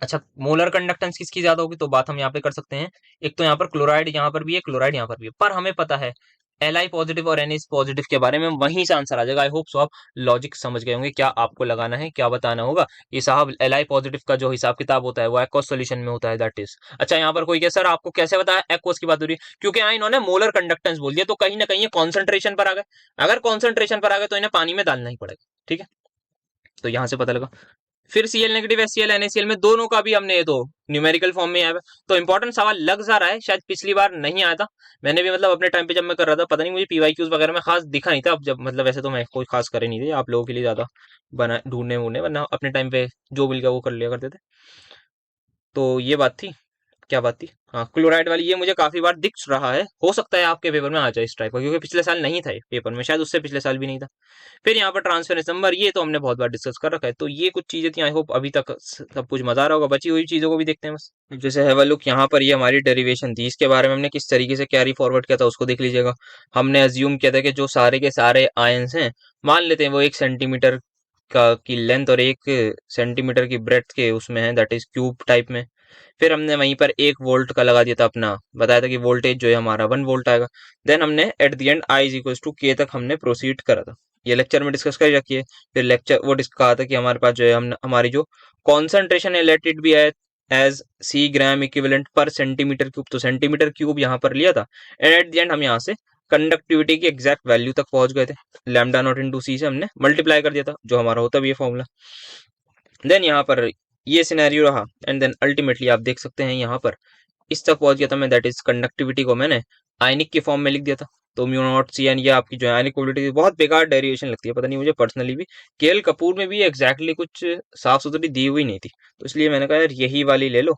अच्छा, मोलर कंडक्टेंस किसकी ज्यादा होगी, तो बात हम यहाँ पे कर सकते हैं। एक तो यहाँ पर क्लोराइड यहाँ पर भी है, क्लोराइड यहाँ पर भी है, पर हमें पता है Li पॉजिटिव और Na पॉजिटिव के बारे में, वहीं से आंसर आ जाएगा। आई होप सो आप लॉजिक समझ गए होंगे, क्या आपको लगाना है, क्या बताना होगा। ये साहब Li पॉजिटिव का जो हिसाब किताब होता है वो एक्वस सॉल्यूशन में होता है, दैट इज। अच्छा, यहाँ पर कोई क्या सर आपको कैसे बताया एक्वस की बात हो रही है, क्योंकि यहाँ इन्होंने मोलर कंडक्टेंस बोल दिया, तो कहीं ना कहीं ये कॉन्सेंट्रेशन पर आ गए। अगर कॉन्सेंट्रेशन पर आ गए तो इन्हें पानी में डालना ही पड़ेगा, ठीक है। तो यहाँ से पता लगा। फिर Cl नेगेटिव HCl NaCl में दोनों का भी हमने ये तो न्यूमेरिकल फॉर्म में आया है। तो इंपॉर्टेंट सवाल लग जा रहा है, शायद पिछली बार नहीं आया था। मैंने भी मतलब अपने टाइम पे जब मैं कर रहा था, पता नहीं मुझे PYQs वगैरह में खास दिखा नहीं था। अब जब मतलब वैसे तो मैं कोई खास करे नहीं थे, आप लोगों के लिए ज्यादा बना ढूंढने वूढने, वरना अपने टाइम पे जो मिल गया वो कर लिया करते थे। तो ये बात थी, क्या बात थी, हाँ क्लोराइड वाली। ये मुझे काफी बार दिख रहा है, हो सकता है आपके पेपर में आ जाए इस टाइप का, क्योंकि पिछले साल नहीं था ये पेपर में, शायद उससे पिछले साल भी नहीं था। फिर यहाँ पर ट्रांसफरेंस नंबर, ये तो हमने बहुत बार डिस्कस कर रखा है। तो ये कुछ चीजें थी, आई होप अभी तक सब कुछ मजा आ रहा होगा। बची हुई चीजों को भी देखते हैं बस। जैसे हैव अ लुक, यहाँ पर ये हमारी डेरिवेशन थी, इसके बारे में हमने किस तरीके से कैरी फॉरवर्ड किया था उसको देख लीजिएगा। हमने अज्यूम किया था कि जो सारे के सारे आयंस हैं, मान लेते हैं वो 1 सेंटीमीटर का की लेंथ और 1 सेंटीमीटर की ब्रेथ के उसमें है, दैट इज क्यूब टाइप में। फिर हमने वहीं पर 1 वोल्ट का लगा दिया था अपना, बताया था कि वोल्टेज जो है हमारा 1 वोल्ट आएगा। देन हमने at the end I is equal to K तक हमने प्रोसीड करा था। ये लेक्चर में डिस्कस कर रखिए। फिर लेक्चर वो कहा था कि हमारे पास जो है हम हमारी जो कॉन्सेंट्रेशन है let it be as C gram equivalent per centimetre cube, तो सेंटीमीटर क्यूब यहाँ पर लिया था। एंड एट द एंड हम यहाँ से कंडक्टिविटी की एग्जैक्ट वैल्यू तक पहुंच गए थे। लैम्डा नॉट इंटू सी से हमने मल्टीप्लाई कर दिया था, जो हमारा होता भी है फॉर्मूला। देन यहाँ पर ये सिनेरियो रहा, एंड देन अल्टीमेटली आप देख सकते हैं यहाँ पर इस तक पहुंच गया था मैं, दैट इज कंडक्टिविटी को मैंने आयनिक के फॉर्म में लिख दिया था। तो म्यू नॉट सी एन, ये आपकी जो आयनिक मोबिलिटी बहुत बेकार डेरिवेशन लगती है, पता नहीं मुझे पर्सनली भी। केएल कपूर में भी एग्जैक्टली कुछ साफ सुथरी दी हुई नहीं थी, तो इसलिए मैंने कहा यार यही वाली ले लो।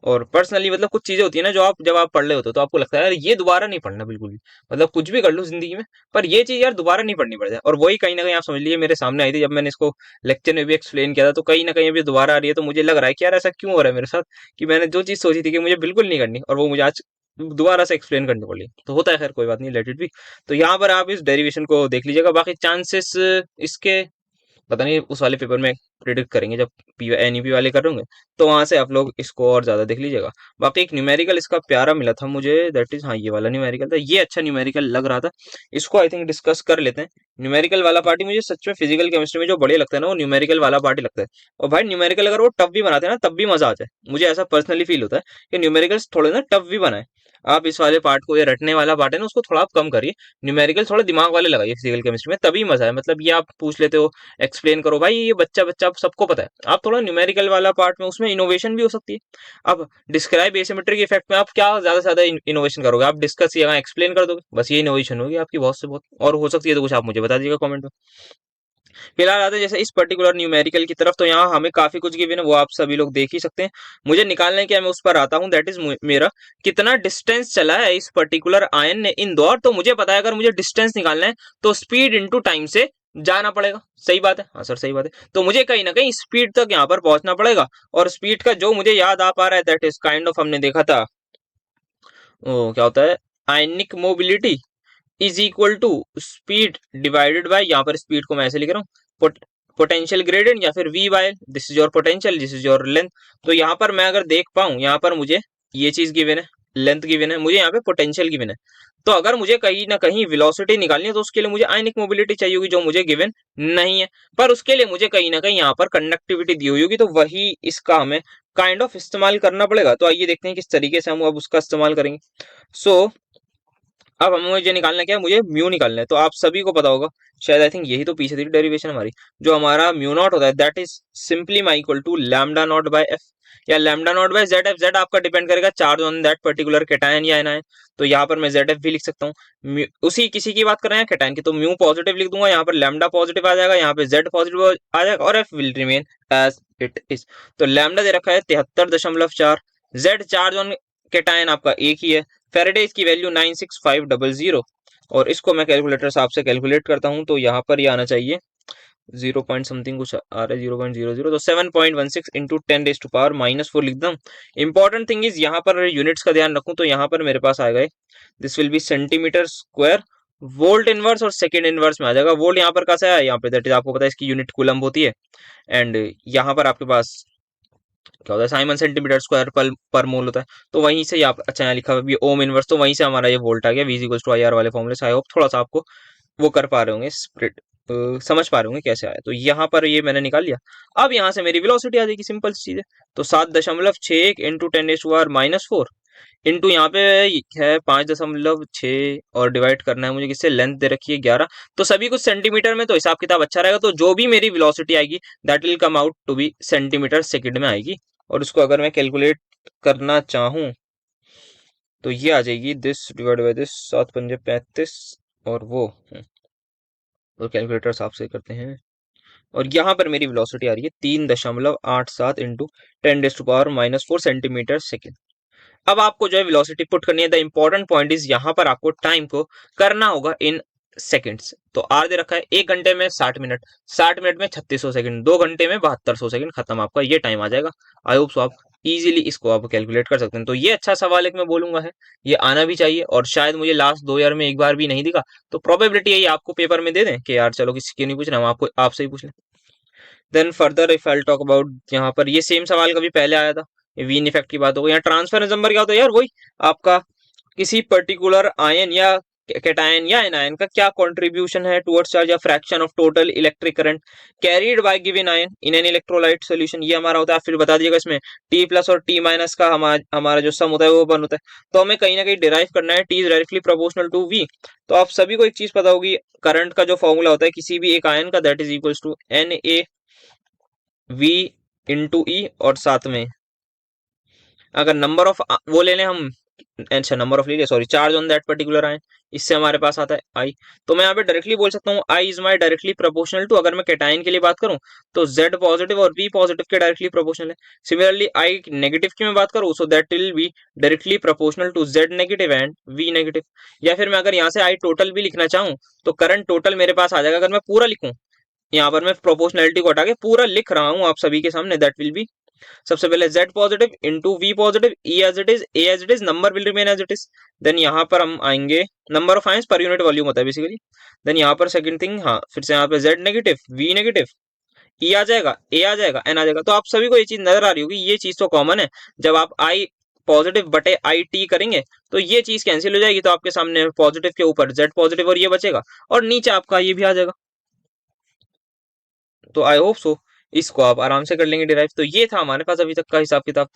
और पर्सनली मतलब कुछ चीजें होती है ना जो आप जब आप पढ़ रहे होते हो तो आपको लगता है यार ये दोबारा नहीं पढ़ना बिल्कुल भी, मतलब कुछ भी कर लो जिंदगी में, पर ये चीज यार दोबारा नहीं पढ़नी पड़ती है। और वही कहीं ना कहीं आप समझ लीजिए मेरे सामने आई थी, जब मैंने इसको लेक्चर में भी एक्सप्लेन किया था, तो कहीं ना कहीं अभी दोबारा आ रही है। तो मुझे लग रहा है कि यार ऐसा क्यों हो रहा है मेरे साथ, कि मैंने जो चीज सोची थी कि मुझे बिल्कुल नहीं करनी, और वो मुझे आज दोबारा से एक्सप्लेन करनी पड़ी। तो होता है, खैर कोई बात नहीं, लेट इट भी। तो यहाँ पर आप इस डेरिवेशन को देख लीजिएगा। बाकी चांसेस इसके पता नहीं उस वाले पेपर में प्रिडिक्ट करेंगे जब एनईपी वाले करेंगे, तो वहां से आप लोग इसको और ज्यादा देख लीजिएगा। बाकी एक न्यूमेरिकल इसका प्यारा मिला था मुझे, दैट इज, हाँ ये वाला न्यूमेरिकल था, ये अच्छा न्यूमेरिकल लग रहा था। इसको आई थिंक डिस्कस कर लेते हैं। न्यूमेरिकल वाला पार्टी मुझे सच में फिजिकल केमिस्ट्री में जो बढ़िया लगता है ना, वो न्यूमेरिकल वाला पार्टी लगता है। और भाई न्यूमेरिकल अगर वो टफ भी बनाते हैं ना तब भी मजा आता है, मुझे ऐसा पर्सनली फील होता है कि न्यूमेरिकल्स थोड़े ना टफ भी बनाए। आप इस वाले पार्ट को, ये रटने वाला पार्ट है ना, उसको थोड़ा आप कम करिए, न्यूमेरिकल थोड़ा दिमाग वाले लगाइए फिजिकल केमिस्ट्री में, तभी मजा है। मतलब ये आप पूछ लेते हो, एक्सप्लेन करो, भाई ये बच्चा बच्चा सबको पता है। आप थोड़ा न्यूमेरिकल वाला पार्ट में, उसमें इनोवेशन भी हो सकती है। अब डिस्क्राइब एसिमेट्रिक इफेक्ट में आप क्या ज्यादा से ज्यादा इनोवेशन करोगे, आप डिस्कस या एक्सप्लेन कर दोगे, बस ये इनोवेशन होगी आपकी बहुत से बहुत। और हो सकती है तो कुछ आप मुझे बता दीजिएगा कमेंट में। फिलहाल आते हैं जैसे इस पर्टिकुलर न्यूमेरिकल की तरफ, तो यहाँ हमें काफी कुछ गिवन है, वो आप सभी लोग देख ही सकते हैं। मुझे निकालना है कि मैं उस पर आता हूँ, दैट इज मेरा कितना डिस्टेंस चला है इस पर्टिकुलर आयन ने इन दौर। तो मुझे पता है अगर मुझे डिस्टेंस निकालना है तो स्पीड इंटू टाइम से जाना पड़ेगा। सही बात है, हाँ सर सही बात है। तो मुझे कहीं ना कहीं स्पीड तक यहाँ पर पहुंचना पड़ेगा, और स्पीड का जो मुझे याद आ पा रहा है दैट इज काइंड ऑफ, हमने देखा था वो क्या होता है, ionic mobility is equal to speed divided by, यहाँ पर स्पीड को मैं ऐसे लिख रहा हूँ, पोटेंशियल ग्रेडियंट, या फिर V by, this is your potential, this is your length. तो यहाँ पर मैं अगर देख पाऊं, यहाँ पर मुझे ये चीज गिवन है, लेंथ गिवन है, मुझे यहाँ पे पोटेंशियल गिवन है। तो अगर मुझे कहीं ना कहीं वेलोसिटी निकालनी है तो उसके लिए मुझे आयनिक मोबिलिटी चाहिए होगी, जो मुझे गिवन नहीं है। पर उसके लिए मुझे कहीं ना कहीं यहाँ पर कंडक्टिविटी दी हुई होगी, तो वही इसका हमें काइंड ऑफ इस्तेमाल करना पड़ेगा। तो आइए देखते हैं किस तरीके से हम अब उसका इस्तेमाल करेंगे। सो अब हमें मुझे निकालना क्या है, मुझे म्यू निकालना है। तो आप सभी को पता होगा शायद, आई थिंक यही तो पीछे थी डेरिवेशन हमारी, जो हमारा म्यू नॉट होता है that is simply my equal to lambda naught by F, या lambda naught by Z F. Z आपका डिपेंड करेगा charge on that particular cation या एनायन। तो यहाँ पर मैं जेड एफ भी लिख सकता हूँ। उसी किसी की बात कर रहे हैं कैटायन की, तो म्यू पॉजिटिव लिख दूंगा, यहाँ पर लैम्डा पॉजिटिव आ जाएगा, यहाँ पे जेड पॉजिटिव आ जाएगा, और F will remain as it is. तो लैम्डा दे रखा है 73.4, जेड चार्ज ऑन कैटायन आपका एक ही है, फेरेडे इसकी वैल्यू 96500, और इसको मैं कैलकुलेटर साहब से कैलकुलेट करता हूँ, तो यहाँ पर ये आना चाहिए 0 पॉइंट समथिंग कुछ आ रहा है, 0.00, तो 7.16 इंटू 10⁻⁻⁴ लिख दूं। इंपॉर्टेंट थिंग इज यहाँ पर यूनिट्स का ध्यान रखूं तो यहाँ पर मेरे पास आएगा this will be centimetre square, volt inverse और सेकेंड इनवर्स में आ जाएगा। वोल्ट यहाँ पर कैसे है, यहाँ पे दैट इज आपको पता है इसकी यूनिट कूलम्ब होती है, एंड यहाँ पर आपके पास क्या होता है साइमन सेंटीमीटर स्क्वायर पर मोल होता है। तो वहीं से आप, अच्छा यहाँ लिखा हुआ है ओम इनवर्स, तो वहीं से हमारा ये वोल्ट आ गया v equals to I R वाले फॉर्मूले से। आई होप थोड़ा सा आपको वो कर पा रहे होंगे, स्प्रिट समझ पा रहे होंगे कैसे आया। तो यहाँ पर ये मैंने निकाल लिया। अब यहाँ से मेरी वेलोसिटी आ जाएगी, सिंपल सी चीज है। तो 7.61 इंटू 10⁻⁻⁴ इंटू यहाँ पे है 5.6 और डिवाइड करना है मुझे किससे, लेंथ दे रखी है 11। तो सभी कुछ सेंटीमीटर में, तो हिसाब किताब अच्छा रहेगा। तो जो भी मेरी वेलोसिटी आएगी that will come out to be centimetre second में आएगी। और उसको अगर मैं कैलकुलेट करना चाहूँ तो ये आ जाएगी दिस डिवाइड बाई दिस, 7×5 = 35 और वो तो कैलकुलेटर साफ से करते हैं। और यहाँ पर मेरी वेलोसिटी आ रही है 3.87 इंटू 10⁻⁻⁴ सेंटीमीटर सेकेंड। अब आपको जो है वेलोसिटी पुट करनी है। द इंपॉर्टेंट पॉइंट इज यहाँ पर आपको टाइम को करना होगा इन सेकंड्स। तो आर दे रखा है 1 घंटे में 60 मिनट, 60 मिनट में 3600 सेकंड, 2 घंटे में 7200 सेकंड, खत्म आपका ये टाइम आ जाएगा। आई होप सो आप इजीली इसको आप कैलकुलेट कर सकते हैं। तो ये अच्छा सवाल एक मैं बोलूंगा है, ये आना भी चाहिए। और शायद मुझे लास्ट 2 ईयर में एक बार भी नहीं दिखा, तो प्रोबेबिलिटी यही आपको पेपर में दे दें कि यार चलो किसी की नहीं पूछ रहे, हम आपको आपसे ही पूछ लें। Then further if I talk about, यहाँ पर ये सेम सवाल कभी पहले आया था, वीन इफेक्ट की बात हो गई। यहाँ ट्रांसफरेंस नंबर क्या होता है यार, वही आपका किसी पर्टिकुलर आयन या कैटायन या एनायन का क्या कंट्रीब्यूशन है टुवर्ड्स चार्ज या fraction of total electric current carried bye given ion in an electrolyte solution, ये हमारा होता है। फिर बता दीजिएगा इसमें टी प्लस और टी माइनस का हमारा जो सम होता है वो 1 होता है। तो हमें कहीं ना कहीं डिराइव करना है, T is directly proportional to V. तो आप सभी को एक चीज पता होगी, करंट का जो फॉर्मूला होता है किसी भी एक आयन का, that is equals to NA V into E, और साथ में अगर नंबर ऑफ वो ले लें हम, अच्छा नंबर ऑफ ले लिया sorry, charge on that particular ion, इससे हमारे पास आता है आई। तो मैं यहाँ पे डायरेक्टली बोल सकता हूँ I is my directly proportional to, अगर मैं कैटायन के लिए बात करूँ तो Z पॉजिटिव और V पॉजिटिव के डायरेक्टली प्रोपोर्शनल है। सिमिलरली आई नेगेटिव की मैं बात करूँ so that will be directly proportional to Z negative and V negative. या फिर मैं अगर यहाँ से आई टोटल भी लिखना चाहूँ तो करंट टोटल मेरे पास आ जाएगा। अगर मैं पूरा लिखूं, यहाँ पर मैं प्रोपोर्शनलिटी को हटा के पूरा लिख रहा हूँ आप सभी के सामने, दैट विल बी सबसे पहले Z positive into V positive, E as it is, A as it is, number will remain as it is. Then यहाँ पर हम आएंगे number of ions per unit volume होता है बेसिकली। देन यहाँ पर सेकंड थिंग, हाँ फिर से यहाँ पे Z negative, V negative, E आ जाएगा, A आ जाएगा, N आ जाएगा। तो आप सभी को ये चीज नजर आ रही होगी, ये चीज तो कॉमन है। जब आप I पॉजिटिव बटे आई टी करेंगे तो ये चीज कैंसिल हो जाएगी, तो आपके सामने पॉजिटिव के ऊपर Z पॉजिटिव और ये बचेगा, और नीचे आपका ये भी आ जाएगा। तो आई होप सो इसको आप आराम से कर लेंगे डिराइव। तो ये था हमारे पास अभी तक का हिसाब किताब।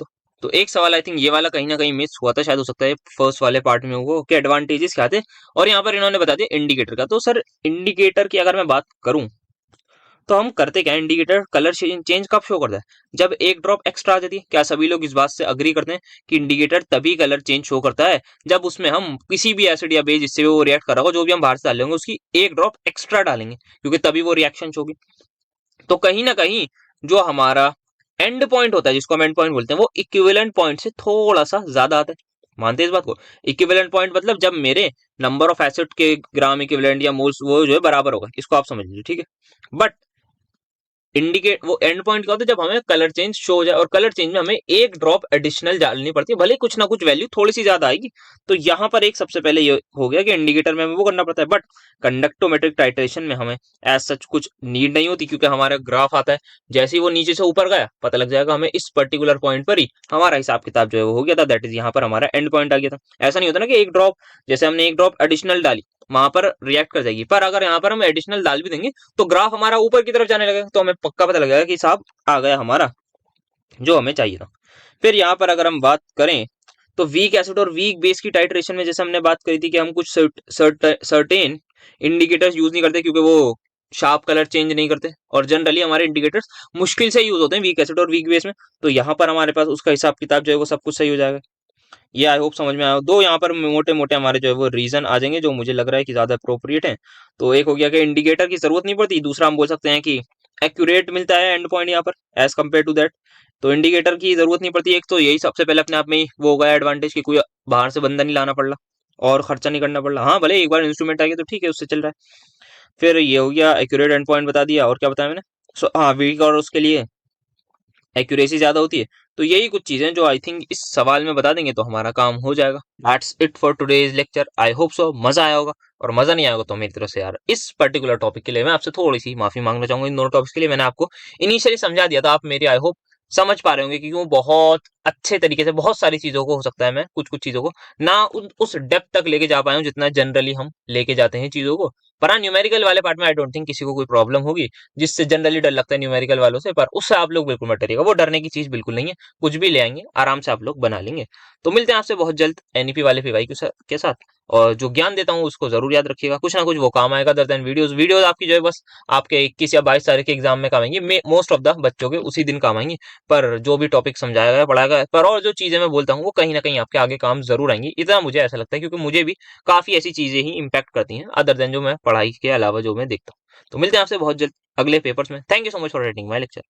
तो एक सवाल आई थिंक ये वाला कहीं ना कहीं मिस हुआ था, शायद हो सकता है फर्स्ट वाले पार्ट में हुआ कि एडवांटेजेस क्या थे, और यहाँ पर इन्होंने बता दिया इंडिकेटर का। तो सर इंडिकेटर की अगर मैं बात करूं तो हम करते क्या, इंडिकेटर कलर चेंज कब शो करता है, जब एक ड्रॉप एक्स्ट्रा आ जाती है। क्या सभी लोग इस बात से अग्री करते हैं कि इंडिकेटर तभी कलर चेंज शो करता है जब उसमें हम किसी भी एसिड या बेस जिससे वो रिएक्ट कर रहा होगा, जो भी हम बाहर से डालेंगे उसकी एक ड्रॉप एक्स्ट्रा डालेंगे, क्योंकि तभी वो रिएक्शन होगी। तो कहीं ना कहीं जो हमारा एंड पॉइंट होता है, जिसको हम एंड पॉइंट बोलते हैं, वो इक्विवेलेंट पॉइंट से थोड़ा सा ज्यादा आता है। मानते हैं इस बात को? इक्विवेलेंट पॉइंट मतलब जब मेरे नंबर ऑफ एसिड के ग्राम इक्विवेलेंट या मोल्स वो जो है बराबर होगा, इसको आप समझ लीजिए, ठीक है। बट इंडिकेट वो एंड पॉइंट क्या होता है, जब हमें कलर चेंज शो हो जाए, और कलर चेंज में हमें एक ड्रॉप एडिशनल डालनी पड़ती है, भले कुछ ना कुछ वैल्यू थोड़ी सी ज्यादा आएगी। तो यहाँ पर एक सबसे पहले ये हो गया कि इंडिकेटर में हमें वो करना पड़ता है। बट कंडक्टोमेट्रिक टाइट्रेशन में हमें एज सच कुछ नीड नहीं होती, क्योंकि हमारा ग्राफ आता है, जैसे ही वो नीचे से ऊपर गया पता लग जाएगा हमें इस पर्टिकुलर पॉइंट पर ही हमारा हिसाब किताब जो है वो हो गया था। दैट इज यहाँ पर हमारा एंड पॉइंट आ गया था। ऐसा नहीं होता ना कि एक ड्रॉप, जैसे हमने एक ड्रॉप एडिशनल डाली वहां पर रिएक्ट कर जाएगी, पर अगर यहाँ पर हम एडिशनल डाल भी देंगे तो ग्राफ हमारा ऊपर की तरफ जाने लगेगा, तो हमें पक्का पता लगेगा कि साहब आ गया हमारा जो हमें चाहिए था। फिर यहाँ पर अगर हम बात करें तो वीक एसिड और वीक बेस की टाइट्रेशन में जैसे हमने बात करी थी कि हम कुछ सर्टेन इंडिकेटर्स यूज नहीं करते, क्योंकि वो शार्प कलर चेंज नहीं करते, और जनरली हमारे इंडिकेटर्स मुश्किल से यूज होते हैं वीक एसिड और वीक बेस में। तो यहाँ पर हमारे पास उसका हिसाब किताब जो है वो सब कुछ सही हो जाएगा। ये आई होप समझ में आया। दो यहाँ पर मोटे मोटे हमारे जो है वो रीजन आ जाएंगे जो मुझे लग रहा है कि ज्यादा अप्रोप्रिएट है। तो एक हो गया कि इंडिकेटर की जरूरत नहीं पड़ती, दूसरा हम बोल सकते हैं कि एक्यूरेट मिलता है एंड पॉइंट यहाँ पर एज कम्पेयर टू दैट। तो इंडिकेटर की जरूरत नहीं पड़ती, एक तो यही सबसे पहले अपने आप में ही वो हो गया एडवांटेज कि कोई बाहर से बंदा नहीं लाना पड़ रहा। और खर्चा नहीं करना पड़ रहा। हाँ भले एक बार इंस्ट्रूमेंट आ गया तो ठीक है, उससे चल रहा है। फिर ये हो गया, एक्यूरेट एंड पॉइंट बता दिया, और क्या बताया मैंने? हाँ वीक, और उसके लिए एक्यूरेसी ज्यादा होती है। तो यही कुछ चीजें जो आई थिंक इस सवाल में बता देंगे तो हमारा काम हो जाएगा। That's it for today's lecture. I hope so मजा आया होगा, और मजा नहीं आएगा तो मेरी तरफ से यार इस पर्टिकुलर टॉपिक के लिए मैं आपसे थोड़ी सी माफी मांगना चाहूंगा। इन दोनों टॉपिक्स के लिए मैंने आपको इनिशियली समझा दिया था, आप मेरी आई होप समझ पा रहे होंगे, क्योंकि वो बहुत अच्छे तरीके से बहुत सारी चीजों को, हो सकता है मैं कुछ कुछ चीजों को ना उस डेप्थ तक लेके जा पाया हूँ जितना जनरली हम लेके जाते हैं चीजों को। पर हाँ, न्यूमेरिकल वाले पार्ट में आई डोंट थिंक किसी को कोई प्रॉब्लम होगी, जिससे जनरली डर लगता है न्यूमेरिकल वालों से, पर उससे आप लोग बिल्कुल मत डरिएगा, वो डरने की चीज बिल्कुल नहीं है। कुछ भी ले आएंगे आराम से आप लोग बना लेंगे। तो मिलते हैं आपसे बहुत जल्द एनईपी वाले पीवाई के साथ। और जो ज्ञान देता हूँ उसको जरूर याद रखिएगा, कुछ ना कुछ वो काम आएगा। अदर देन वीडियोस, वीडियोस आपकी जो है बस आपके 21 या 22 तारीख के एग्जाम में काम आएंगी, मोस्ट ऑफ द बच्चों के उसी दिन काम आएंगी। पर जो भी टॉपिक समझाया गया पढ़ाया गया, पर और जो चीजें मैं बोलता हूँ वो कहीं ना कहीं आपके आगे काम जरूर आएंगी, इतना मुझे ऐसा लगता है, क्योंकि मुझे भी काफी ऐसी चीजें ही इम्पैक्ट करती हैं अदर देन जो मैं पढ़ाई के अलावा जो मैं देखता हूँ। तो मिलते हैं आपसे बहुत जल्द अगले पेपर्स में। Thank you so much for attending my lecture.